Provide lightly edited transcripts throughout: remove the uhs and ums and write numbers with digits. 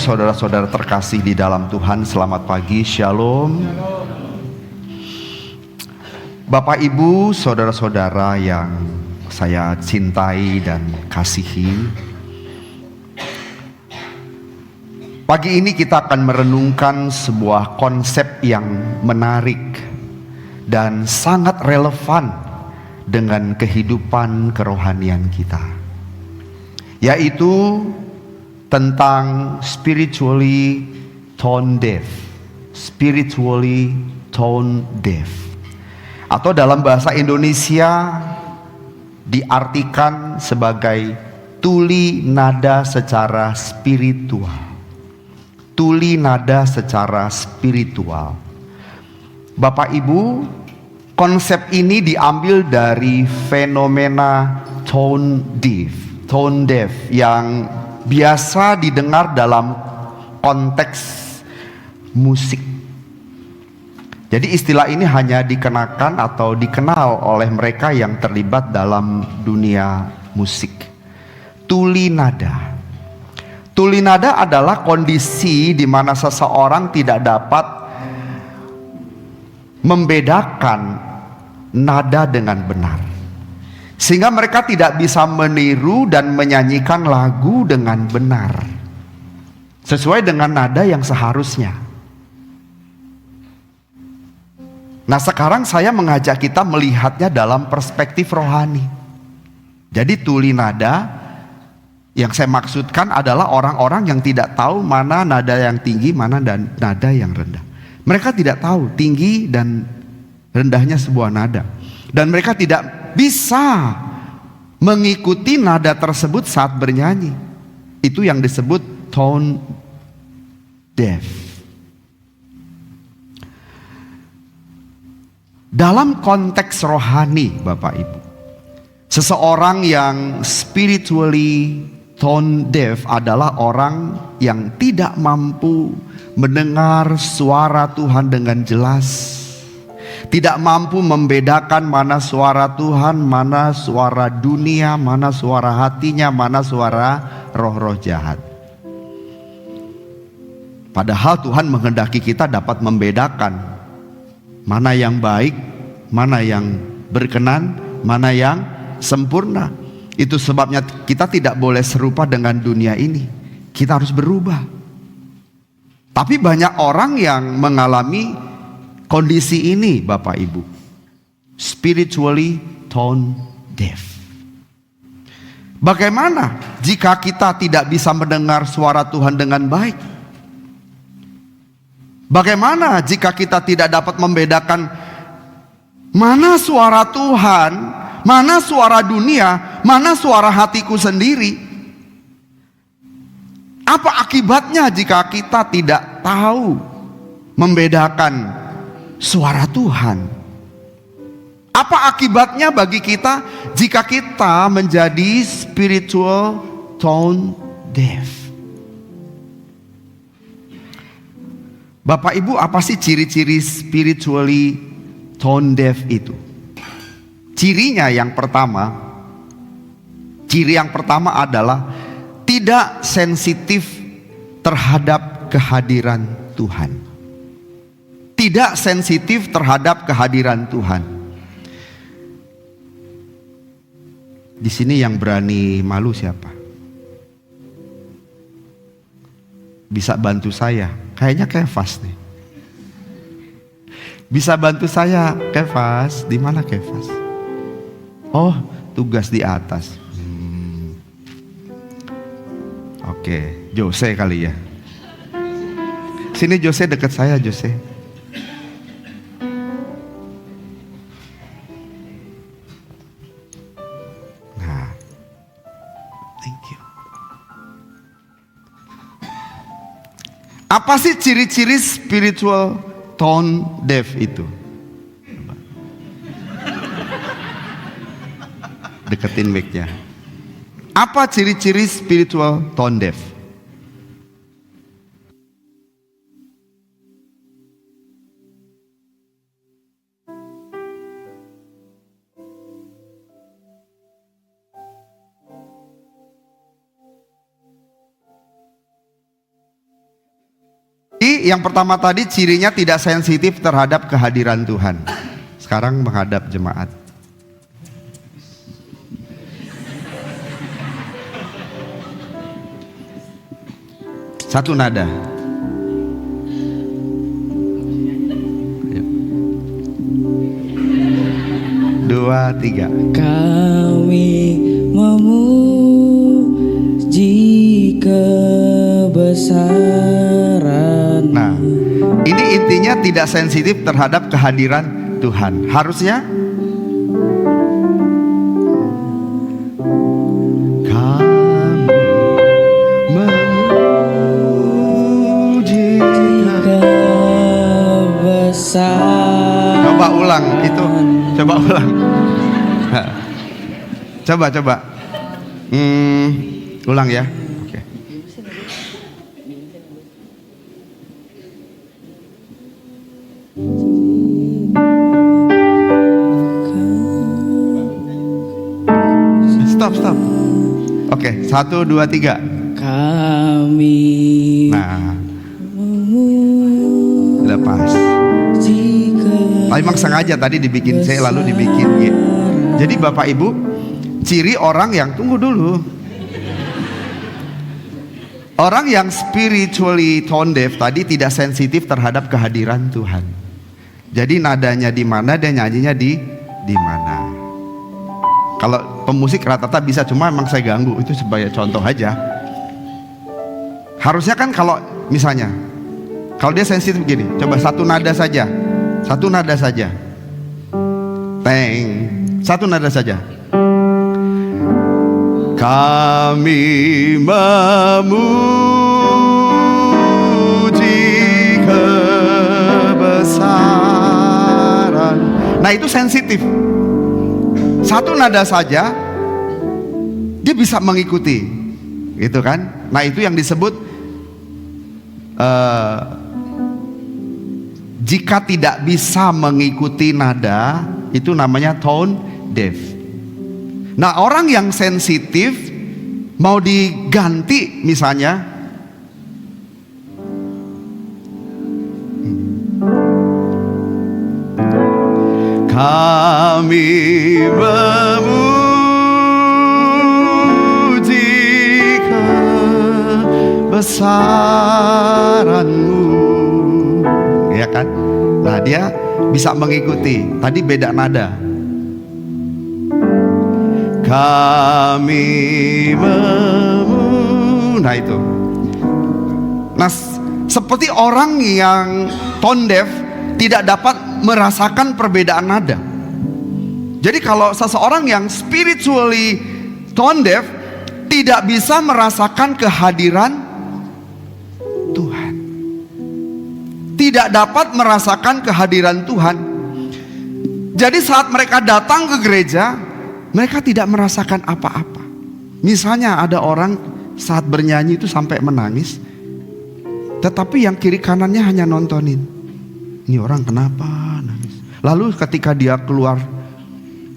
saudara-saudara terkasih di dalam Tuhan, selamat pagi, Shalom. Bapak, Ibu, saudara-saudara yang saya cintai dan kasihi, pagi ini kita akan merenungkan sebuah konsep yang menarik dan sangat relevan dengan kehidupan kerohanian kita, yaitu tentang spiritually tone deaf. Spiritually tone deaf, atau dalam bahasa Indonesia diartikan sebagai tuli nada secara spiritual. Tuli nada secara spiritual. Bapak Ibu, konsep ini diambil dari fenomena tone deaf yang biasa didengar dalam konteks musik. Jadi istilah ini hanya dikenakan atau dikenal oleh mereka yang terlibat dalam dunia musik. Tuli nada. Tuli nada adalah kondisi di mana seseorang tidak dapat membedakan nada dengan benar, sehingga mereka tidak bisa meniru dan menyanyikan lagu dengan benar sesuai dengan nada yang seharusnya. Nah, sekarang saya mengajak kita melihatnya dalam perspektif rohani. Jadi tuli nada yang saya maksudkan adalah orang-orang yang tidak tahu mana nada yang tinggi, mana nada yang rendah. Mereka tidak tahu tinggi dan rendahnya sebuah nada, dan mereka tidak bisa mengikuti nada tersebut saat bernyanyi. Itu yang disebut tone deaf. Dalam konteks rohani, Bapak Ibu, seseorang yang spiritually tone deaf adalah orang yang tidak mampu mendengar suara Tuhan dengan jelas, tidak mampu membedakan mana suara Tuhan, mana suara dunia, mana suara hatinya, mana suara roh-roh jahat. Padahal Tuhan menghendaki kita dapat membedakan mana yang baik, mana yang berkenan, mana yang sempurna. Itu sebabnya kita tidak boleh serupa dengan dunia ini. Kita harus berubah. Tapi banyak orang yang mengalami kondisi ini, Bapak Ibu, spiritually tone deaf. Bagaimana jika kita tidak bisa mendengar suara Tuhan dengan baik? Bagaimana jika kita tidak dapat membedakan mana suara Tuhan, mana suara dunia, mana suara hatiku sendiri? Apa akibatnya jika kita tidak tahu membedakan suara Tuhan? Apa akibatnya bagi kita jika kita menjadi spiritual tone deaf? Bapak Ibu, apa sih ciri-ciri spiritually tone deaf itu? Ciri yang pertama adalah tidak sensitif terhadap kehadiran Tuhan. Tidak sensitif terhadap kehadiran Tuhan. Di sini yang berani malu siapa? Bisa bantu saya? Kayaknya Kefas nih. Bisa bantu saya, Kefas? Di mana Kefas? Oh, tugas di atas. Oke, Jose kali ya. Sini Jose, dekat saya Jose. Nah, thank you. Apa sih ciri-ciri spiritual tone deaf itu? Deketin mic-nya. Apa ciri-ciri spiritual tone deaf? Jadi yang pertama tadi cirinya tidak sensitif terhadap kehadiran Tuhan. Sekarang menghadap jemaat. Satu nada. Dua, tiga. Kami memuji kebesaran. Nah, ini intinya tidak sensitif terhadap kehadiran Tuhan. Harusnya kami memuji Kebesaran. Coba ulang itu. Coba ulang. Coba. Ulang ya. Oke. Stop. Oke, 1, 2, 3. Kami Nah, memuji lepas. Memang sengaja tadi dibikin C lalu dibikin G. Jadi Bapak Ibu, ciri orang yang tunggu dulu. Orang yang spiritually tone deaf tadi tidak sensitif terhadap kehadiran Tuhan. Jadi nadanya di mana, dia nyanyinya di mana. Kalau pemusik rata-rata bisa, cuma emang saya ganggu. Itu sebagai contoh aja. Harusnya kan kalau misalnya, kalau dia sensitif begini, coba satu nada saja. Teng. Satu nada saja. Kami memuji kebesaran. Nah itu sensitif. Satu nada saja dia bisa mengikuti, gitu kan? Nah itu yang disebut jika tidak bisa mengikuti nada, itu namanya tone deaf. Nah orang yang sensitif mau diganti misalnya, kami memuji kebesaran-Mu, ya kan? Nah dia bisa mengikuti. Tadi beda nada. Kami nah itu. Nah seperti orang yang tone deaf tidak dapat merasakan perbedaan nada. Jadi kalau seseorang yang spiritually tone deaf tidak bisa merasakan kehadiran Tuhan, tidak dapat merasakan kehadiran Tuhan. Jadi saat mereka datang ke gereja, mereka tidak merasakan apa-apa. Misalnya ada orang saat bernyanyi itu sampai menangis, tetapi yang kiri kanannya hanya nontonin. Ini orang kenapa nangis? Lalu ketika dia keluar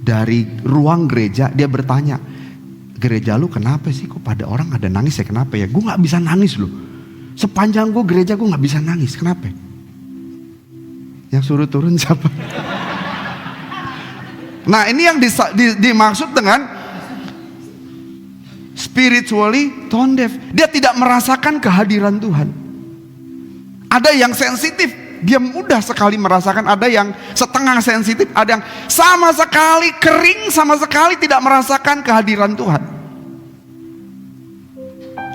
dari ruang gereja, dia bertanya, gereja lu kenapa sih? Kok pada orang ada nangis ya? Kenapa ya? Gue gak bisa nangis loh. Sepanjang gue gereja gue gak bisa nangis. Kenapa? Yang suruh turun siapa? Nah ini yang dimaksud dengan spiritually tone deaf. Dia tidak merasakan kehadiran Tuhan. Ada yang sensitif, dia mudah sekali merasakan. Ada yang setengah sensitif, ada yang sama sekali kering, sama sekali tidak merasakan kehadiran Tuhan.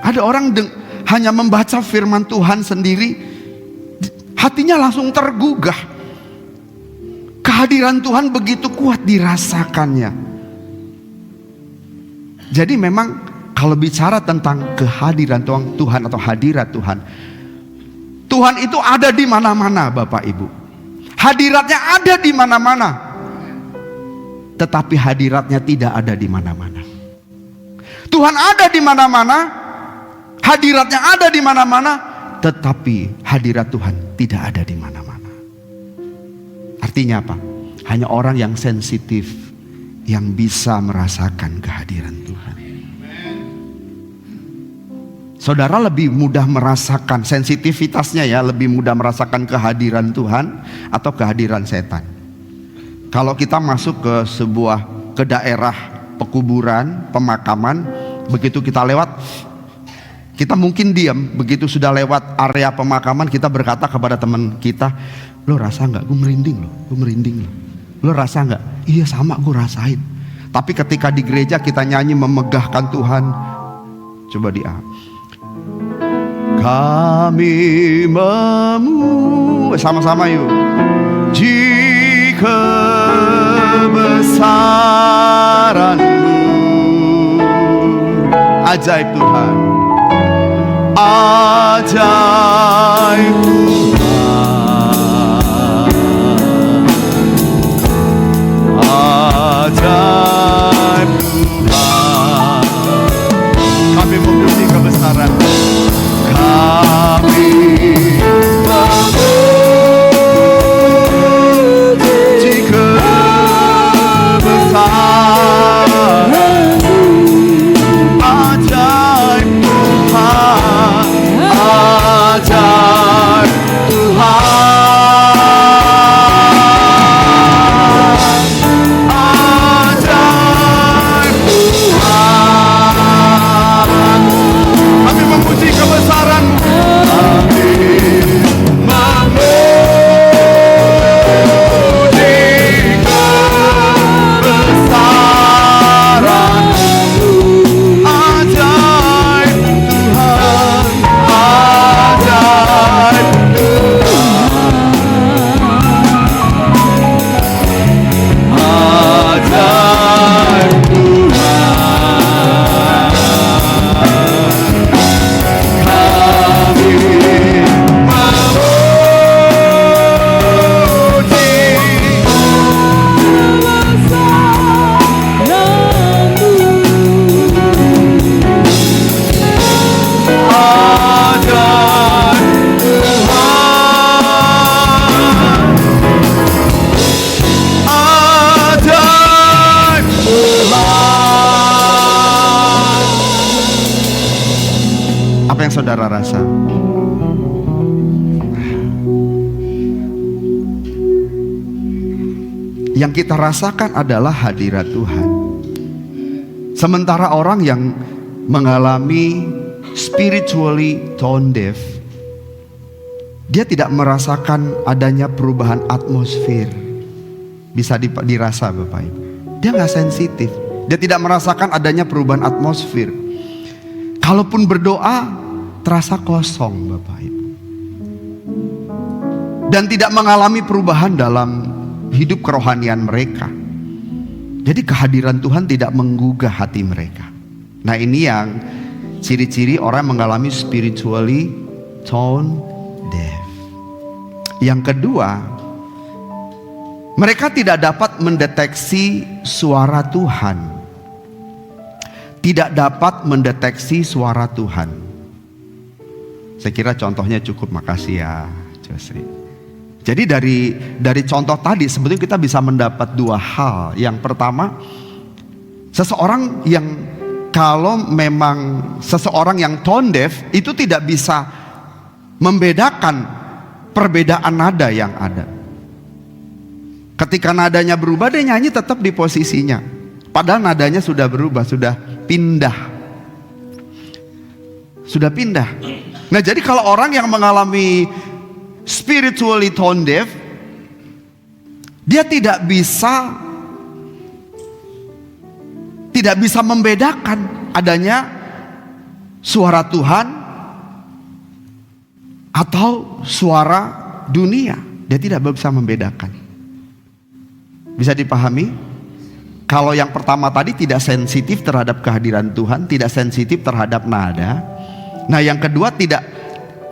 Ada orang hanya membaca firman Tuhan sendiri, hatinya langsung tergugah. Kehadiran Tuhan begitu kuat dirasakannya. Jadi memang kalau bicara tentang kehadiran Tuhan atau hadirat Tuhan, Tuhan itu ada di mana-mana Bapak Ibu. Hadiratnya ada di mana-mana. Tetapi hadiratnya tidak ada di mana-mana. Tuhan ada di mana-mana, hadiratnya ada di mana-mana, tetapi hadirat Tuhan tidak ada di mana-mana. Artinya apa? Hanya orang yang sensitif yang bisa merasakan kehadiran Tuhan. saudara lebih mudah merasakan sensitivitasnya ya, lebih mudah merasakan kehadiran Tuhan atau kehadiran setan? Kalau kita masuk ke daerah pekuburan, pemakaman, begitu kita lewat, kita mungkin diam. Begitu sudah lewat area pemakaman, kita berkata kepada teman kita, lo rasa nggak? Gue merinding loh. Lo rasa nggak? Iya sama, gue rasain. Tapi ketika di gereja kita nyanyi memegahkan Tuhan, coba kami sama-sama yuk. Jika besaranmu, ajaib Tuhan, ajaib Tuhan, ajaib Tuhan. Kami memuji kebesaran-Mu. Kami memuji kebesaran-Mu, ajaib Tuhan, ajaib Tuhan, ajaib Tuhan. Kami memuji kebesaran-Mu. Apa yang saudara rasa? Yang kita rasakan adalah hadirat Tuhan. Sementara orang yang mengalami spiritually tone deaf, dia tidak merasakan adanya perubahan atmosfer. Bisa dirasa Bapak Ibu. Dia nggak sensitif. Dia tidak merasakan adanya perubahan atmosfer. Kalaupun berdoa, terasa kosong Bapak Ibu. Dan tidak mengalami perubahan dalam hidup kerohanian mereka. Jadi kehadiran Tuhan tidak menggugah hati mereka. Nah ini yang ciri-ciri orang mengalami spiritually tone deaf. Yang kedua, mereka tidak dapat mendeteksi suara Tuhan. Tidak dapat mendeteksi suara Tuhan. Saya kira contohnya cukup, makasih ya Jose. Jadi dari contoh tadi sebetulnya kita bisa mendapat dua hal. Yang pertama, seseorang yang kalau memang seseorang yang tone deaf itu tidak bisa membedakan perbedaan nada yang ada. Ketika nadanya berubah, dia nyanyi tetap di posisinya. Padahal nadanya sudah berubah, sudah pindah. Nah jadi kalau orang yang mengalami spiritually tone deaf, dia tidak bisa membedakan adanya suara Tuhan atau suara dunia. Dia tidak bisa membedakan. Bisa dipahami? Kalau yang pertama tadi tidak sensitif terhadap kehadiran Tuhan, tidak sensitif terhadap nada. Nah yang kedua tidak.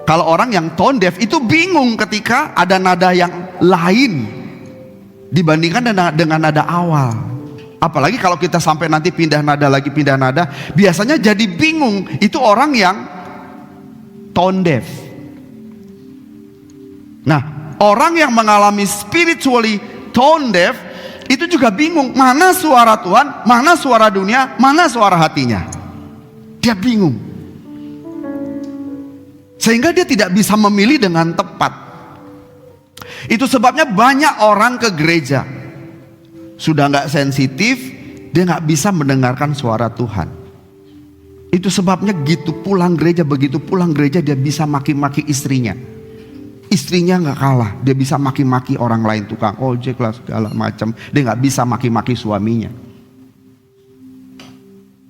Kalau orang yang tone deaf itu bingung ketika ada nada yang lain dibandingkan dengan nada awal. Apalagi kalau kita sampai nanti pindah nada, biasanya jadi bingung. Itu orang yang tone deaf. Nah, orang yang mengalami spiritually tone deaf itu juga bingung, mana suara Tuhan, mana suara dunia, mana suara hatinya. Dia bingung. Sehingga dia tidak bisa memilih dengan tepat. Itu sebabnya banyak orang ke gereja sudah nggak sensitif, dia nggak bisa mendengarkan suara Tuhan. Itu sebabnya begitu pulang gereja dia bisa maki-maki istrinya. Istrinya nggak kalah, dia bisa maki-maki orang lain, tukang ojek lah segala macam. Dia nggak bisa maki-maki suaminya.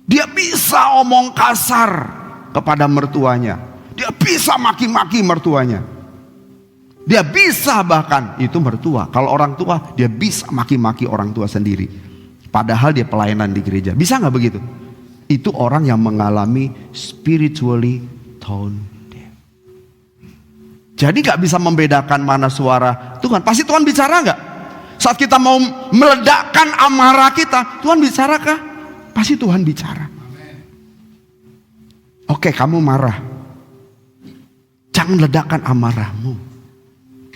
Dia bisa omong kasar kepada mertuanya. Dia bisa maki-maki mertuanya. Dia bisa bahkan, itu mertua. Kalau orang tua, dia bisa maki-maki orang tua sendiri. Padahal dia pelayanan di gereja. Bisa nggak begitu? Itu orang yang mengalami spiritually tone deaf. Jadi nggak bisa membedakan mana suara Tuhan. Pasti Tuhan bicara nggak? Saat kita mau meledakkan amarah kita, Tuhan bicarakah? Pasti Tuhan bicara. Oke, kamu marah. Jangan ledakkan amarahmu.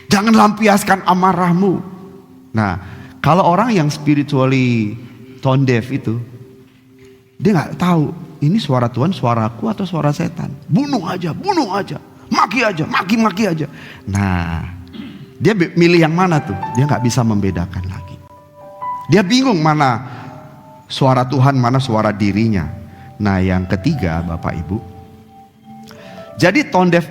Jangan lampiaskan amarahmu. Nah, kalau orang yang spiritually tone deaf itu, dia nggak tahu ini suara Tuhan, suaraku atau suara setan. Bunuh aja, maki aja, maki aja. Nah, dia milih yang mana tuh? Dia nggak bisa membedakan lagi. Dia bingung mana suara Tuhan, mana suara dirinya. Nah, yang ketiga, Bapak Ibu. Jadi tone deaf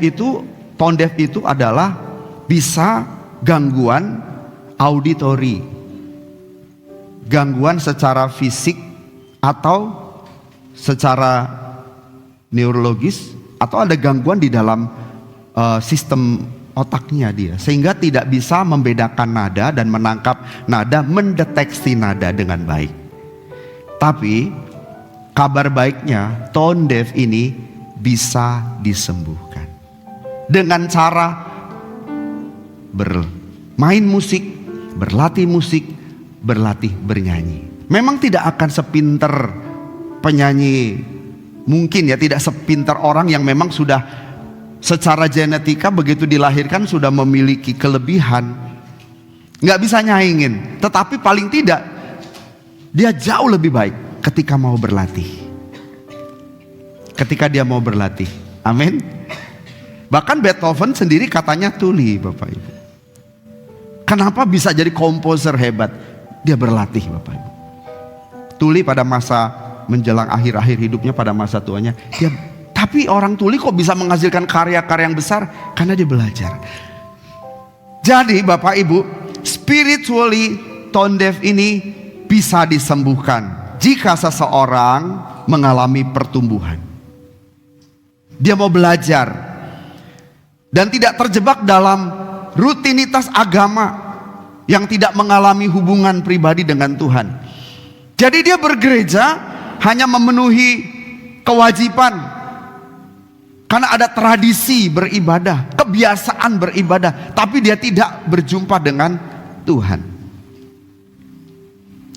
itu adalah bisa gangguan auditori, gangguan secara fisik atau secara neurologis, atau ada gangguan di dalam sistem otaknya dia, sehingga tidak bisa membedakan nada dan menangkap nada, mendeteksi nada dengan baik. Tapi kabar baiknya, tone deaf ini bisa disembuhkan dengan cara bermain musik, berlatih musik, berlatih bernyanyi. Memang tidak akan sepinter penyanyi, mungkin ya, tidak sepinter orang yang memang sudah secara genetika begitu dilahirkan sudah memiliki kelebihan, nggak bisa nyaingin. Tetapi paling tidak dia jauh lebih baik ketika mau berlatih. Ketika dia mau berlatih, amin. Bahkan Beethoven sendiri katanya tuli, Bapak Ibu. Kenapa bisa jadi komposer hebat? Dia berlatih, Bapak Ibu. Tuli pada masa menjelang akhir-akhir hidupnya, pada masa tuanya, tapi orang tuli kok bisa menghasilkan karya-karya yang besar? Karena dia belajar. Jadi Bapak Ibu, spiritually tone deaf ini bisa disembuhkan jika seseorang mengalami pertumbuhan. Dia mau belajar dan tidak terjebak dalam rutinitas agama yang tidak mengalami hubungan pribadi dengan Tuhan. Jadi dia bergereja hanya memenuhi kewajiban karena ada tradisi beribadah, kebiasaan beribadah, tapi dia tidak berjumpa dengan Tuhan.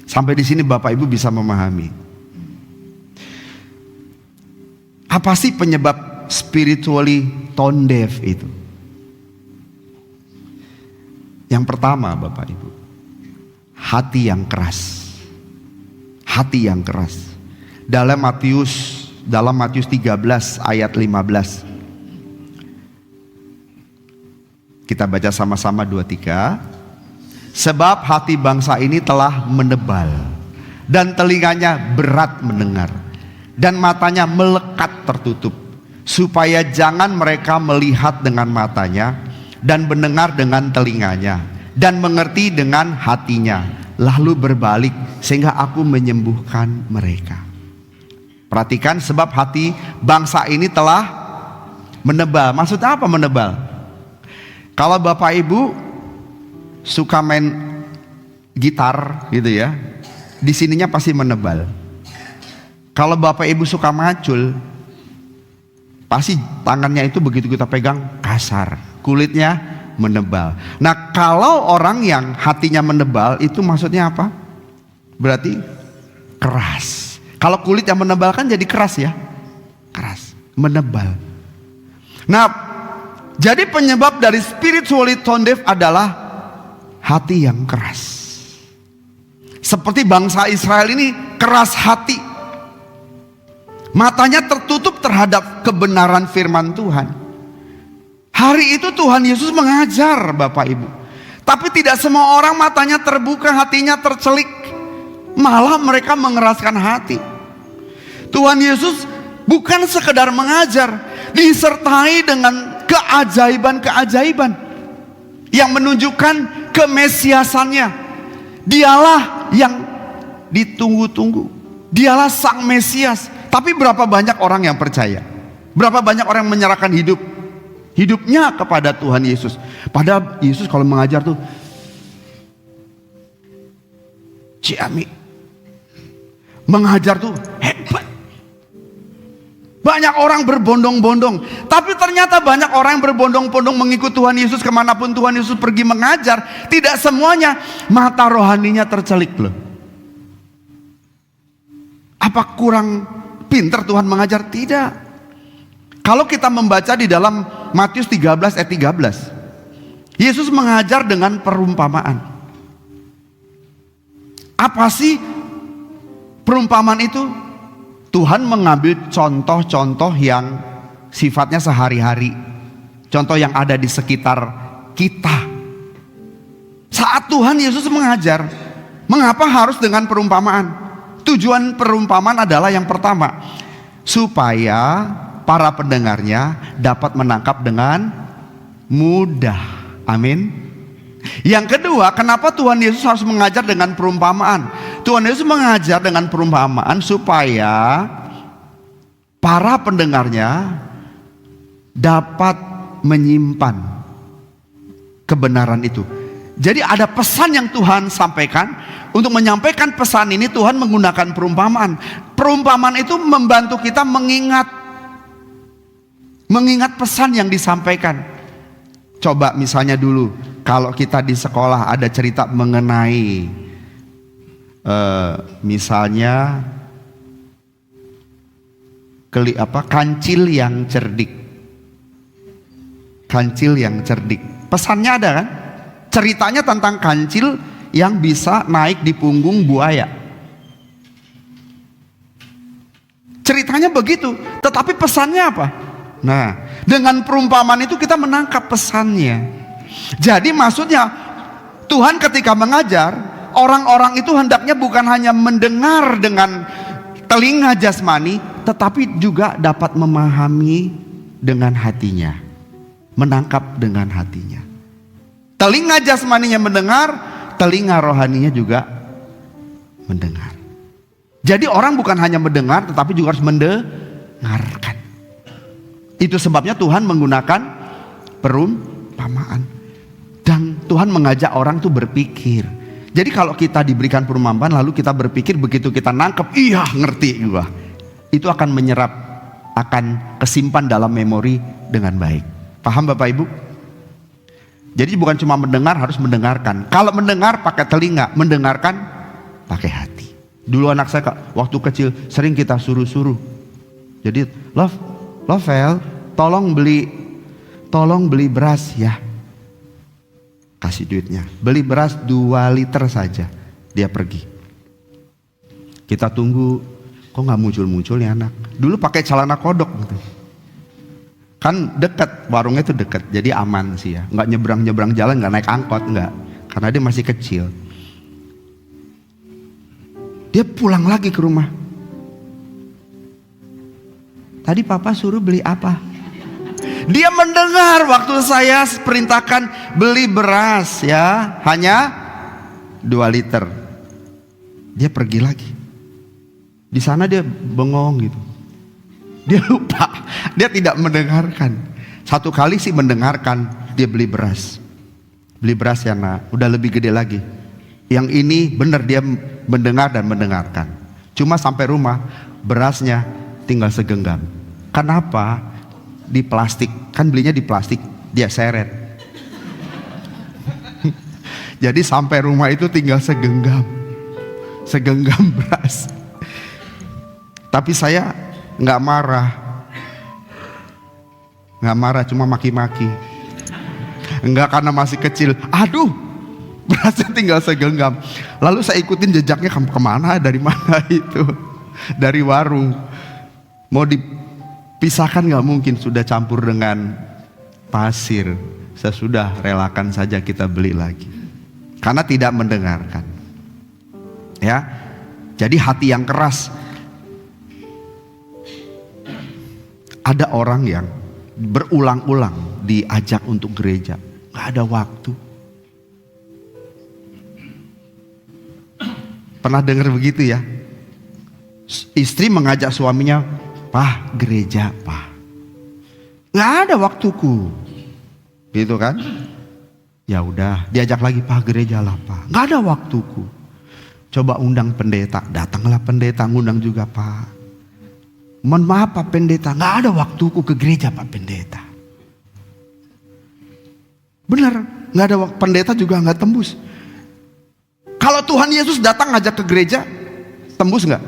Sampai di sini Bapak Ibu bisa memahami. Apa sih penyebab spiritually tone deaf itu? Yang pertama, Bapak Ibu, hati yang keras. Hati yang keras. Dalam Matius 13 ayat 15. Kita baca sama-sama 2-3. Sebab hati bangsa ini telah menebal dan telinganya berat mendengar dan matanya melekat tertutup, supaya jangan mereka melihat dengan matanya dan mendengar dengan telinganya dan mengerti dengan hatinya, lalu berbalik sehingga aku menyembuhkan mereka. Perhatikan, sebab hati bangsa ini telah menebal. Maksudnya apa menebal? Kalau Bapak Ibu suka main gitar gitu ya, di sininya pasti menebal. Kalau Bapak Ibu suka macul, pasti tangannya itu begitu kita pegang kasar, kulitnya menebal. Nah, kalau orang yang hatinya menebal itu maksudnya apa? Berarti keras. Kalau kulit yang menebal kan jadi keras ya, keras, menebal. Nah, jadi penyebab dari spiritually tone deaf adalah hati yang keras. Seperti bangsa Israel ini keras hati. Matanya tertutup terhadap kebenaran firman Tuhan. Hari itu Tuhan Yesus mengajar Bapak Ibu. Tapi tidak semua orang matanya terbuka, hatinya tercelik. Malah mereka mengeraskan hati. Tuhan Yesus bukan sekedar mengajar, disertai dengan keajaiban-keajaiban yang menunjukkan kemesiasannya. Dialah yang ditunggu-tunggu. Dialah Sang Mesias. Tapi berapa banyak orang yang percaya? Berapa banyak orang yang menyerahkan hidupnya kepada Tuhan Yesus? Padahal Yesus kalau mengajar tuh ciami. Mengajar tuh hebat. Banyak orang berbondong-bondong. Tapi ternyata banyak orang yang berbondong-bondong mengikut Tuhan Yesus kemanapun Tuhan Yesus pergi mengajar. Tidak semuanya mata rohaninya tercelik loh. Apa kurang pintar Tuhan mengajar? Tidak. Kalau kita membaca di dalam Matius 13 ayat 13, Yesus mengajar dengan perumpamaan. Apa sih perumpamaan itu? Tuhan mengambil contoh-contoh yang sifatnya sehari-hari, contoh yang ada di sekitar kita. Saat Tuhan Yesus mengajar, mengapa harus dengan perumpamaan? Tujuan perumpamaan adalah yang pertama, supaya para pendengarnya dapat menangkap dengan mudah. Amin. Yang kedua, kenapa Tuhan Yesus harus mengajar dengan perumpamaan? Tuhan Yesus mengajar dengan perumpamaan supaya para pendengarnya dapat menyimpan kebenaran itu. Jadi ada pesan yang Tuhan sampaikan. Untuk menyampaikan pesan ini Tuhan menggunakan perumpamaan. Perumpamaan itu membantu kita mengingat pesan yang disampaikan. Coba misalnya dulu kalau kita di sekolah ada cerita mengenai misalnya kancil yang cerdik. Kancil yang cerdik. Pesannya ada kan? Ceritanya tentang kancil yang bisa naik di punggung buaya. Ceritanya begitu, tetapi pesannya apa? Nah, dengan perumpamaan itu kita menangkap pesannya. Jadi maksudnya Tuhan ketika mengajar, orang-orang itu hendaknya bukan hanya mendengar dengan telinga jasmani, tetapi juga dapat memahami dengan hatinya, menangkap dengan hatinya. Telinga jasmaninya mendengar, telinga rohaninya juga mendengar. Jadi orang bukan hanya mendengar, tetapi juga harus mendengarkan. Itu sebabnya Tuhan menggunakan perumpamaan. Dan Tuhan mengajak orang tuh berpikir. Jadi kalau kita diberikan perumpamaan lalu kita berpikir, begitu kita nangkep, iya ngerti gua, itu akan menyerap, akan kesimpan dalam memori dengan baik. Paham Bapak Ibu? Jadi bukan cuma mendengar, harus mendengarkan. Kalau mendengar pakai telinga, mendengarkan pakai hati. Dulu anak saya waktu kecil sering kita suruh-suruh. Jadi Lovel, tolong beli beras ya. Kasih duitnya. Beli beras 2 liter saja. Dia pergi. Kita tunggu, kok nggak muncul-muncul ya anak. Dulu pakai celana kodok gitu. Kan dekat, warungnya itu dekat, jadi aman sih ya. Nggak nyebrang jalan, nggak naik angkot, nggak. Karena dia masih kecil. Dia pulang lagi ke rumah. Tadi papa suruh beli apa? Dia mendengar waktu saya perintahkan beli beras ya, hanya 2 liter. Dia pergi lagi. Di sana dia bengong gitu. Dia lupa, dia tidak mendengarkan. Satu kali sih mendengarkan, dia beli beras. Beli beras ya nak, udah lebih gede lagi. Yang ini benar dia mendengar dan mendengarkan. Cuma sampai rumah, berasnya tinggal segenggam. Kenapa? Di plastik, kan belinya di plastik, dia seret. Jadi sampai rumah itu tinggal segenggam beras. Tapi saya nggak marah, cuma maki-maki. Enggak, karena masih kecil. Aduh, berasnya tinggal segenggam. Lalu saya ikutin jejaknya kemana, dari mana itu, dari warung. Mau dipisahkan nggak mungkin, sudah campur dengan pasir. Sesudah relakan saja kita beli lagi. Karena tidak mendengarkan. Ya. Jadi hati yang keras. Ada orang yang berulang-ulang diajak untuk gereja, gak ada waktu. Pernah dengar begitu ya? Istri mengajak suaminya, "Pak, gereja, Pak." Gak ada waktuku. Gitu kan? Ya udah, diajak lagi, "Pak, gereja lah, Pak." Gak ada waktuku. Coba undang pendeta, datanglah pendeta, ngundang juga, "Pak, mohon maaf Pak Pendeta, gak ada waktuku ke gereja Pak Pendeta." Benar, gak ada waktu, pendeta juga gak tembus. Kalau Tuhan Yesus datang ngajak ke gereja, tembus gak?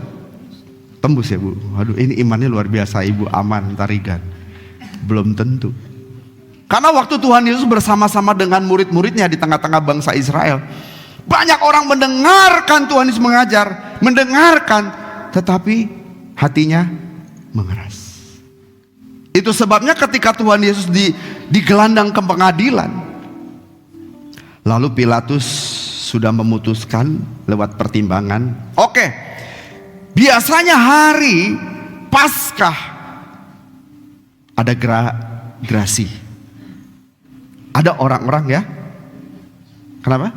Tembus ya Bu. Waduh, ini imannya luar biasa Ibu Aman Tarigan. Belum tentu. Karena waktu Tuhan Yesus bersama-sama dengan murid-muridnya di tengah-tengah bangsa Israel, banyak orang mendengarkan Tuhan Yesus mengajar, mendengarkan, tetapi hatinya mengeras. Itu sebabnya ketika Tuhan Yesus digelandang ke pengadilan, lalu Pilatus sudah memutuskan lewat pertimbangan, oke, biasanya hari Paskah ada gerasi, ada orang-orang ya, kenapa?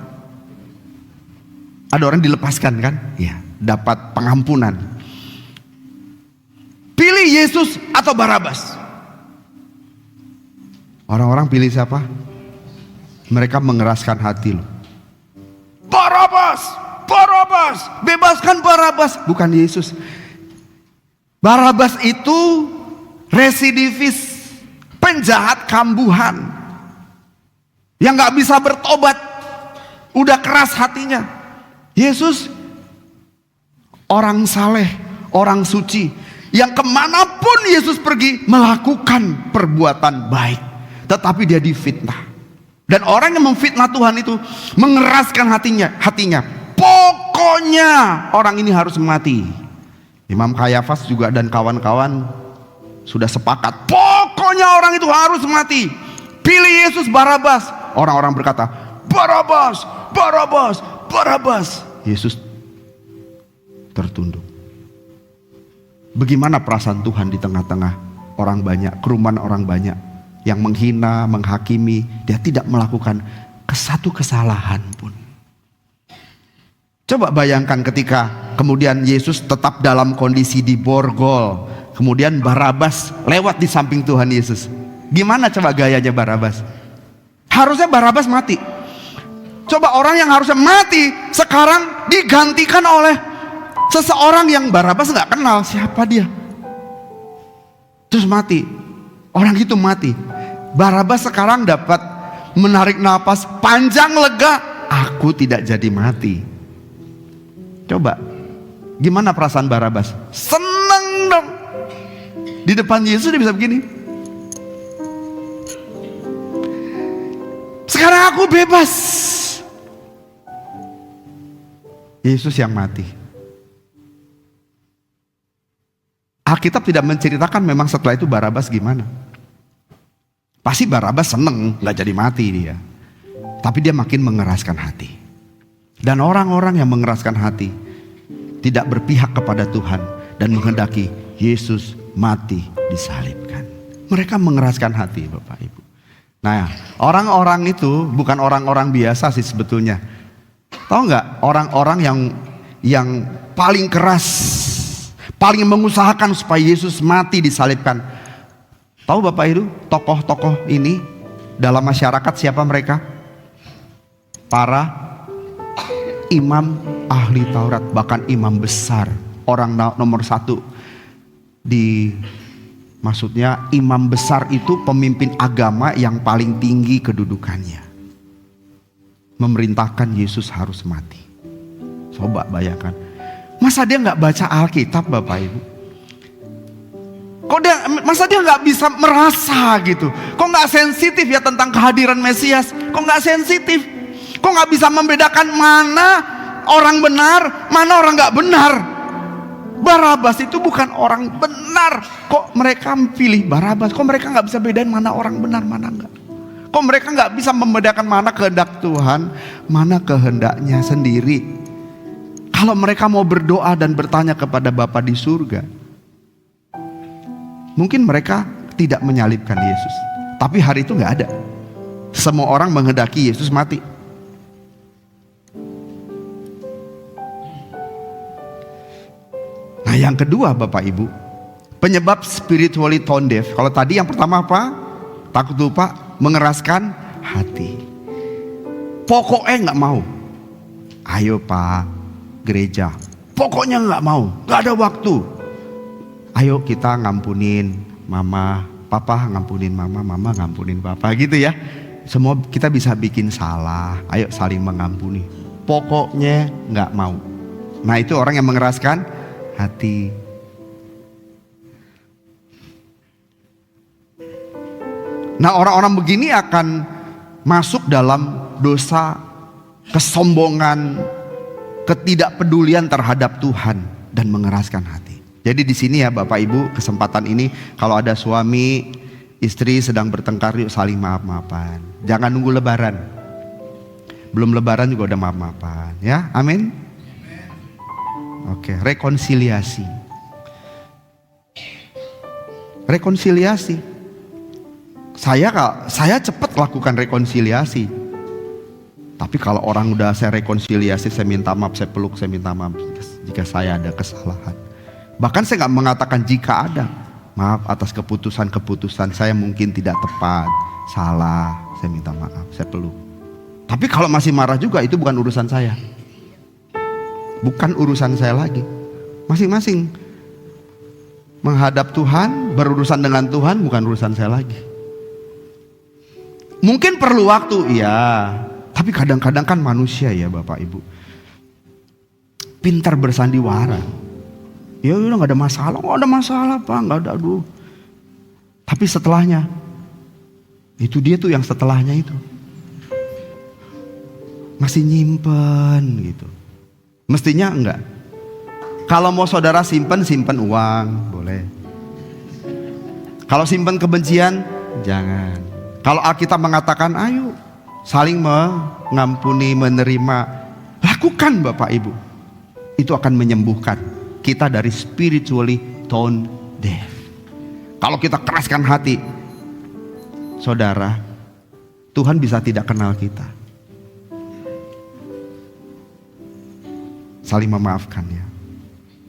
Ada orang dilepaskan kan? Ya, dapat pengampunan. Pilih Yesus atau Barabas? Orang-orang pilih siapa? Mereka mengeraskan hati loh. Barabas, Barabas, bebaskan Barabas. Bukan Yesus. Barabas itu residivis, penjahat kambuhan, yang gak bisa bertobat, udah keras hatinya. Yesus orang saleh, orang suci, yang kemanapun Yesus pergi melakukan perbuatan baik, tetapi dia difitnah. Dan orang yang memfitnah Tuhan itu mengeraskan hatinya. Pokoknya orang ini harus mati. Imam Kayafas juga dan kawan-kawan sudah sepakat, pokoknya orang itu harus mati. Pilih Yesus Barabas. Orang-orang berkata, Barabas, Barabas, Barabas. Yesus tertunduk. Bagaimana perasaan Tuhan di tengah-tengah orang banyak, kerumunan orang banyak yang menghina, menghakimi, dia tidak melakukan satu kesalahan pun. Coba bayangkan ketika kemudian Yesus tetap dalam kondisi diborgol, kemudian Barabas lewat di samping Tuhan Yesus. Gimana coba gayanya Barabas? Harusnya Barabas mati. Coba orang yang harusnya mati sekarang digantikan oleh seseorang yang Barabas nggak kenal siapa dia. Terus mati. Orang itu mati. Barabas sekarang dapat menarik napas panjang lega. Aku tidak jadi mati. Coba, gimana perasaan Barabas? Seneng dong. Di depan Yesus dia bisa begini. Sekarang aku bebas. Yesus yang mati. Alkitab tidak menceritakan memang setelah itu Barabas gimana. Pasti Barabas seneng gak jadi mati dia. Tapi dia makin mengeraskan hati. Dan orang-orang yang mengeraskan hati tidak berpihak kepada Tuhan dan menghendaki Yesus mati disalibkan. Mereka mengeraskan hati Bapak Ibu. Nah, orang-orang itu bukan orang-orang biasa sih sebetulnya. Tahu nggak orang-orang yang paling keras, paling mengusahakan supaya Yesus mati disalibkan. Tahu Bapak Ibu, tokoh-tokoh ini dalam masyarakat siapa mereka? Para imam ahli Taurat, bahkan imam besar, orang nomor satu maksudnya imam besar itu pemimpin agama yang paling tinggi kedudukannya. Memerintahkan Yesus harus mati. Coba bayangkan. Masa dia gak baca Alkitab Bapak Ibu? Masa dia gak bisa merasa gitu? Kok gak sensitif ya tentang kehadiran Mesias? Kok gak sensitif? Kok gak bisa membedakan mana orang benar, mana orang gak benar? Barabas itu bukan orang benar. Kok mereka pilih Barabas? Kok mereka nggak bisa bedain mana orang benar, mana enggak? Kok mereka nggak bisa membedakan mana kehendak Tuhan, mana kehendaknya sendiri? Kalau mereka mau berdoa dan bertanya kepada Bapa di surga, mungkin mereka tidak menyalibkan Yesus. Tapi hari itu nggak ada. Semua orang menghendaki Yesus mati. Nah, yang kedua Bapak Ibu, penyebab spiritually tone deaf. Kalau tadi yang pertama apa? Takut lupa, mengeraskan hati. Pokoknya nggak mau. Ayo Pak, gereja. Pokoknya nggak mau, nggak ada waktu. Ayo kita ngampunin mama, papa ngampunin mama, mama ngampunin papa, gitu ya. Semua kita bisa bikin salah. Ayo saling mengampuni. Pokoknya nggak mau. Nah, itu orang yang mengeraskan hati. Nah, orang-orang begini akan masuk dalam dosa kesombongan, ketidakpedulian terhadap Tuhan dan mengeraskan hati. Jadi di sini ya Bapak Ibu, kesempatan ini kalau ada suami istri sedang bertengkar, yuk saling maaf-maafan. Jangan nunggu lebaran. Belum lebaran juga udah maaf-maafan, ya. Amin. Oke, rekonsiliasi. Rekonsiliasi. Saya cepat lakukan rekonsiliasi. Tapi kalau orang udah saya rekonsiliasi, saya minta maaf, saya peluk, saya minta maaf jika saya ada kesalahan. Bahkan saya nggak mengatakan jika ada. Maaf atas keputusan-keputusan saya mungkin tidak tepat, salah, saya minta maaf, saya peluk. Tapi kalau masih marah juga, itu bukan urusan saya. Bukan urusan saya lagi. Masing-masing menghadap Tuhan, berurusan dengan Tuhan, bukan urusan saya lagi. Mungkin perlu waktu, iya. Tapi kadang-kadang kan manusia ya Bapak Ibu, pintar bersandiwara. Ya udah nggak ada masalah, nggak ada masalah Pak, nggak ada, aduh. Tapi setelahnya, itu dia tuh yang setelahnya itu masih nyimpen gitu. Mestinya enggak. Kalau mau saudara simpen uang, boleh. Kalau simpen kebencian, jangan. Kalau Alkitab mengatakan, ayo saling mengampuni, menerima, lakukan Bapak Ibu. Itu akan menyembuhkan kita dari spiritually tone deaf. Kalau kita keraskan hati, saudara, Tuhan bisa tidak kenal kita. Saling memaafkan ya.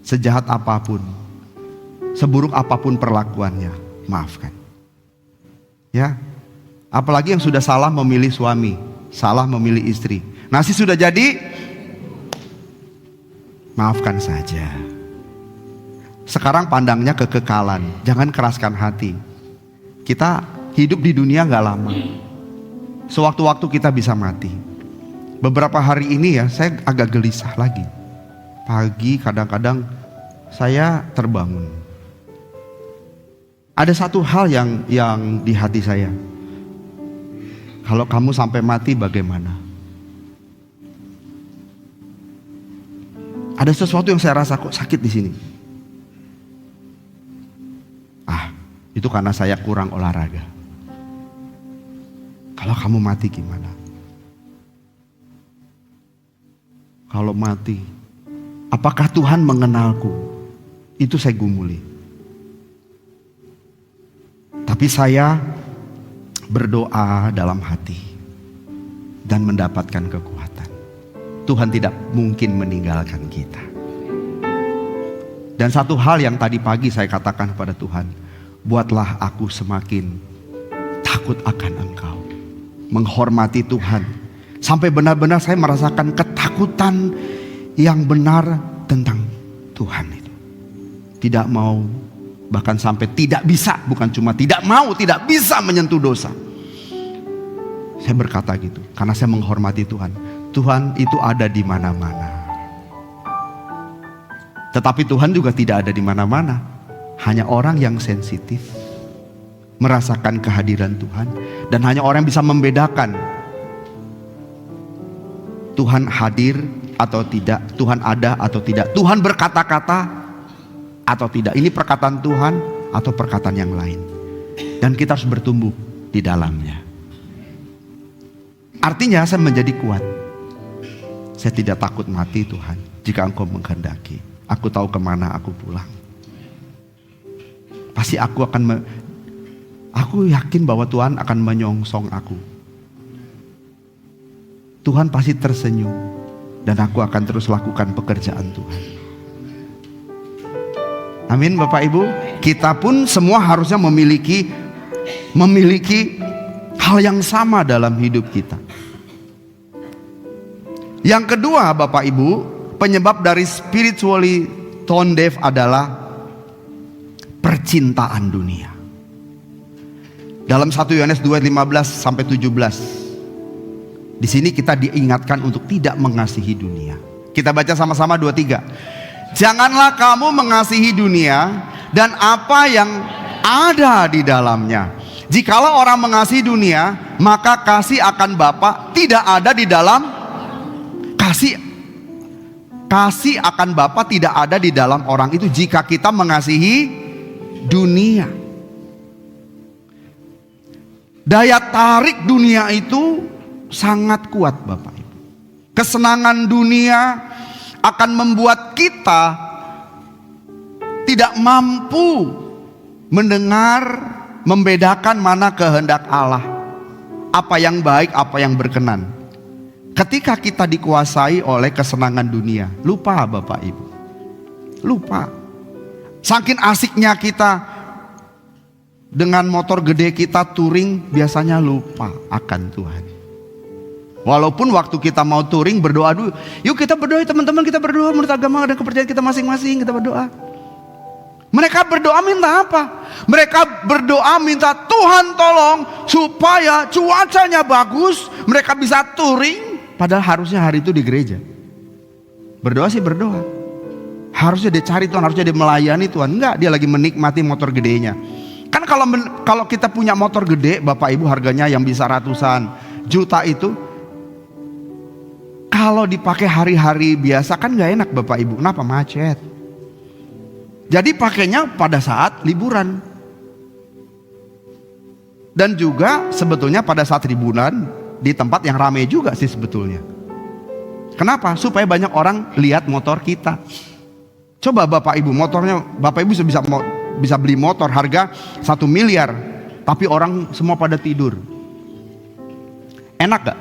Sejahat apapun, seburuk apapun perlakuannya, maafkan. Ya. Apalagi yang sudah salah memilih suami, salah memilih istri. Nasi sudah jadi, maafkan saja. Sekarang pandangnya kekekalan, jangan keraskan hati. Kita hidup di dunia gak lama. Sewaktu-waktu kita bisa mati. Beberapa hari ini ya saya agak gelisah lagi. Pagi kadang-kadang saya terbangun. Ada satu hal yang di hati saya. Kalau kamu sampai mati bagaimana? Ada sesuatu yang saya rasa kok sakit di sini. Itu karena saya kurang olahraga. Kalau kamu mati gimana? Kalau mati, apakah Tuhan mengenalku? Itu saya gumuli. Tapi saya berdoa dalam hati dan mendapatkan kekuatan. Tuhan tidak mungkin meninggalkan kita. Dan satu hal yang tadi pagi saya katakan kepada Tuhan, buatlah aku semakin takut akan Engkau, menghormati Tuhan, sampai benar-benar saya merasakan ketakutan yang benar tentang Tuhan itu. Tidak mau, bahkan sampai tidak bisa, bukan cuma tidak mau, tidak bisa menyentuh dosa. Saya berkata gitu karena saya menghormati Tuhan. Tuhan itu ada di mana-mana. Tetapi Tuhan juga tidak ada di mana-mana. Hanya orang yang sensitif merasakan kehadiran Tuhan, dan hanya orang yang bisa membedakan Tuhan hadir atau tidak, Tuhan ada atau tidak, Tuhan berkata-kata atau tidak. Ini perkataan Tuhan atau perkataan yang lain. Dan kita harus bertumbuh di dalamnya. Artinya saya menjadi kuat. Saya tidak takut mati Tuhan. Jika Engkau menghendaki, aku tahu kemana aku pulang. Pasti aku yakin bahwa Tuhan akan menyongsong aku. Tuhan pasti tersenyum. Dan aku akan terus lakukan pekerjaan Tuhan. Amin Bapak Ibu. Kita pun semua harusnya memiliki hal yang sama dalam hidup kita. Yang kedua Bapak Ibu, penyebab dari spiritually tone deaf adalah percintaan dunia. Dalam 1 Yohanes 2:15-17. Di sini kita diingatkan untuk tidak mengasihi dunia. Kita baca sama-sama 2-3. Janganlah kamu mengasihi dunia dan apa yang ada di dalamnya. Jikalau orang mengasihi dunia, maka kasih akan Bapa tidak ada di dalam kasih akan Bapa tidak ada di dalam orang itu jika kita mengasihi dunia. Daya tarik dunia itu sangat kuat Bapak Ibu. Kesenangan dunia akan membuat kita tidak mampu mendengar, membedakan mana kehendak Allah, apa yang baik, apa yang berkenan. Ketika kita dikuasai oleh kesenangan dunia, lupa Bapak Ibu, lupa. Saking asiknya kita dengan motor gede kita touring, biasanya lupa akan Tuhan. Walaupun waktu kita mau touring berdoa dulu, yuk kita berdoa teman-teman, kita berdoa menurut agama dan kepercayaan kita masing-masing, kita berdoa. Mereka berdoa minta apa? Mereka berdoa minta Tuhan tolong supaya cuacanya bagus, mereka bisa touring. Padahal harusnya hari itu di gereja. Berdoa sih berdoa. Harusnya dia cari Tuhan, harusnya dia melayani Tuhan. Enggak, dia lagi menikmati motor gedenya. Kan kalau kita punya motor gede, Bapak Ibu, harganya yang bisa ratusan juta itu, kalau dipakai hari-hari biasa kan gak enak Bapak Ibu. Kenapa? Macet. Jadi pakainya pada saat liburan. Dan juga sebetulnya pada saat liburan di tempat yang ramai juga sih sebetulnya. Kenapa? Supaya banyak orang lihat motor kita. Coba Bapak Ibu, motornya Bapak Ibu bisa beli motor harga 1 miliar, tapi orang semua pada tidur. Enak gak?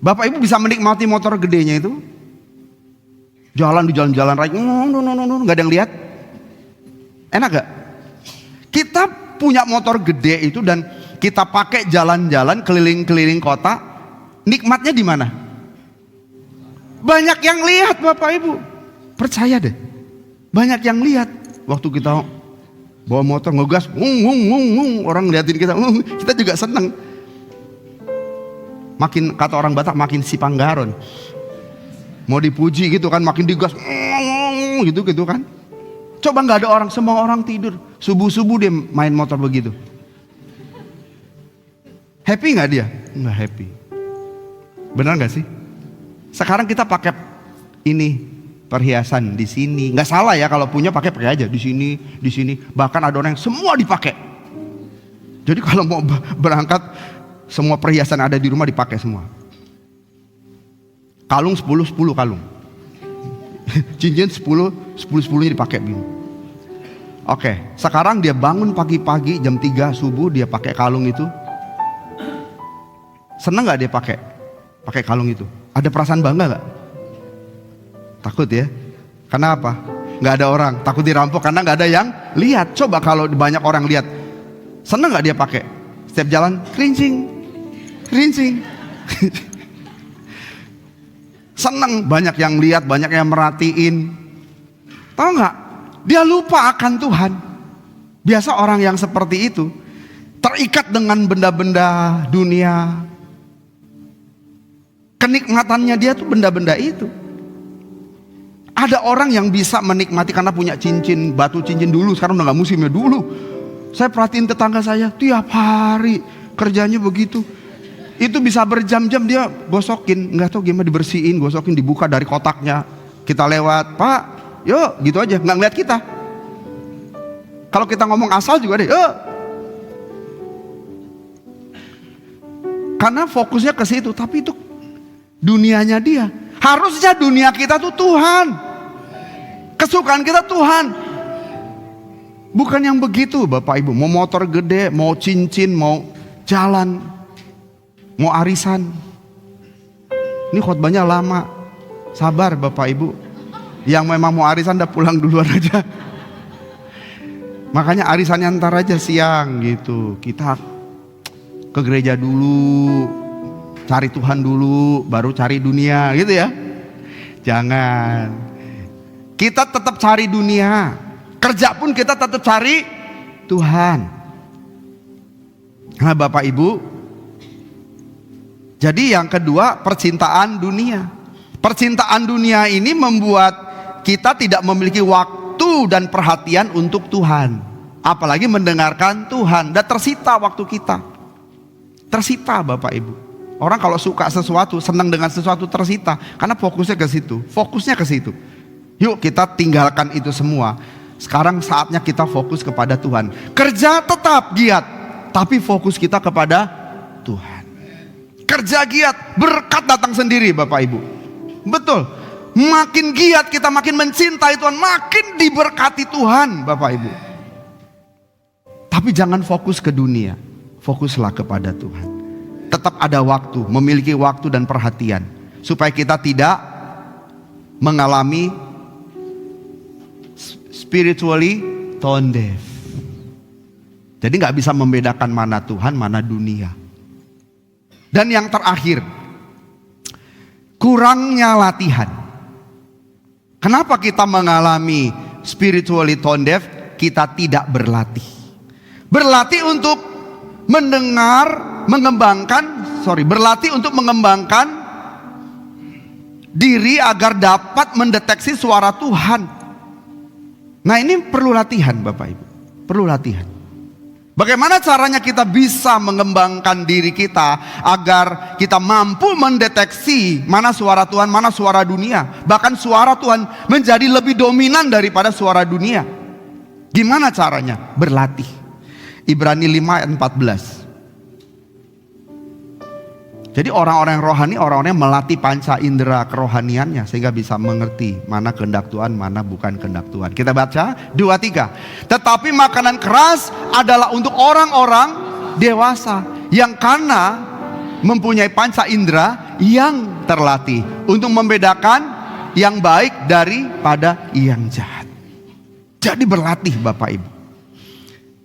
Bapak Ibu bisa menikmati motor gedenya itu, jalan di jalan-jalan raya, gak ada yang lihat. Enak gak? Kita punya motor gede itu dan kita pakai jalan-jalan keliling-keliling kota, nikmatnya di mana? Banyak yang lihat Bapak Ibu, percaya deh, banyak yang lihat. Waktu kita bawa motor ngegas, orang ngeliatin kita, kita juga seneng. Makin kata orang Batak makin si panggaron, mau dipuji gitu kan, makin digas, gitu kan. Coba nggak ada orang, semua orang tidur, subuh dia main motor begitu. Happy nggak dia? Nggak happy. Benar nggak sih? Sekarang kita pakai ini perhiasan di sini, nggak salah ya kalau punya pakai aja di sini. Bahkan ada orang yang semua dipakai. Jadi kalau mau berangkat, semua perhiasan ada di rumah dipakai semua. Kalung 10 kalung. Cincin 10-10-nya dipakai begini. Oke, sekarang dia bangun pagi-pagi jam 3 subuh dia pakai kalung itu. Seneng gak dia pakai kalung itu? Ada perasaan bangga gak? Takut ya? Karena apa? Gak ada orang, takut dirampok karena gak ada yang lihat. Coba kalau banyak orang lihat, seneng gak dia pakai? Setiap jalan, kerincing. Seneng, banyak yang lihat, banyak yang merhatiin. Tahu gak? Dia lupa akan Tuhan. Biasa orang yang seperti itu terikat dengan benda-benda dunia. Kenikmatannya dia tuh benda-benda itu. Ada orang yang bisa menikmati karena punya cincin, batu cincin dulu, sekarang udah gak musimnya. Dulu saya perhatiin tetangga saya, tiap hari kerjanya begitu. Itu bisa berjam-jam dia gosokin, nggak tahu gimana dibersihin, gosokin, dibuka dari kotaknya. Kita lewat, Pak, yuk, gitu aja, nggak ngeliat kita. Kalau kita ngomong asal juga deh. Karena fokusnya ke situ, tapi itu dunianya dia. Harusnya dunia kita tuh Tuhan. Kesukaan kita Tuhan. Bukan yang begitu Bapak Ibu. Mau motor gede, mau cincin, mau jalan, mau arisan. Ini khotbahnya lama. Sabar Bapak Ibu. Yang memang mau arisan udah pulang duluan aja. Makanya arisannya ntar aja siang gitu. Kita ke gereja dulu, cari Tuhan dulu, baru cari dunia gitu ya. Jangan. Kita tetap cari dunia. Kerja pun kita tetap cari Tuhan. Nah Bapak Ibu, jadi yang kedua percintaan dunia. Percintaan dunia ini membuat kita tidak memiliki waktu dan perhatian untuk Tuhan. Apalagi mendengarkan Tuhan. Dan tersita waktu kita. Tersita Bapak Ibu. Orang kalau suka sesuatu, senang dengan sesuatu tersita. Karena fokusnya ke situ. Fokusnya ke situ. Yuk kita tinggalkan itu semua. Sekarang saatnya kita fokus kepada Tuhan. Kerja tetap giat, tapi fokus kita kepada Tuhan. Kerja giat, berkat datang sendiri Bapak Ibu. Betul. Makin giat kita makin mencintai Tuhan, makin diberkati Tuhan Bapak Ibu. Tapi jangan fokus ke dunia. Fokuslah kepada Tuhan. Tetap ada waktu, memiliki waktu dan perhatian. Supaya kita tidak mengalami spiritually tone deaf. Jadi gak bisa membedakan mana Tuhan, mana dunia. Dan yang terakhir, kurangnya latihan. Kenapa kita mengalami spiritually tone deaf? Kita tidak berlatih. Berlatih untuk berlatih untuk mengembangkan diri agar dapat mendeteksi suara Tuhan. Nah ini perlu latihan Bapak Ibu. Perlu latihan. Bagaimana caranya kita bisa mengembangkan diri kita agar kita mampu mendeteksi mana suara Tuhan, mana suara dunia. Bahkan suara Tuhan menjadi lebih dominan daripada suara dunia. Gimana caranya? Berlatih. Ibrani 5 ayat 14. Jadi orang-orang yang rohani, orang-orang yang melatih panca indera kerohaniannya sehingga bisa mengerti mana kehendak Tuhan, mana bukan kehendak Tuhan. Kita baca 2-3. Tetapi makanan keras adalah untuk orang-orang dewasa yang karena mempunyai panca indera yang terlatih untuk membedakan yang baik daripada yang jahat. Jadi berlatih Bapak Ibu.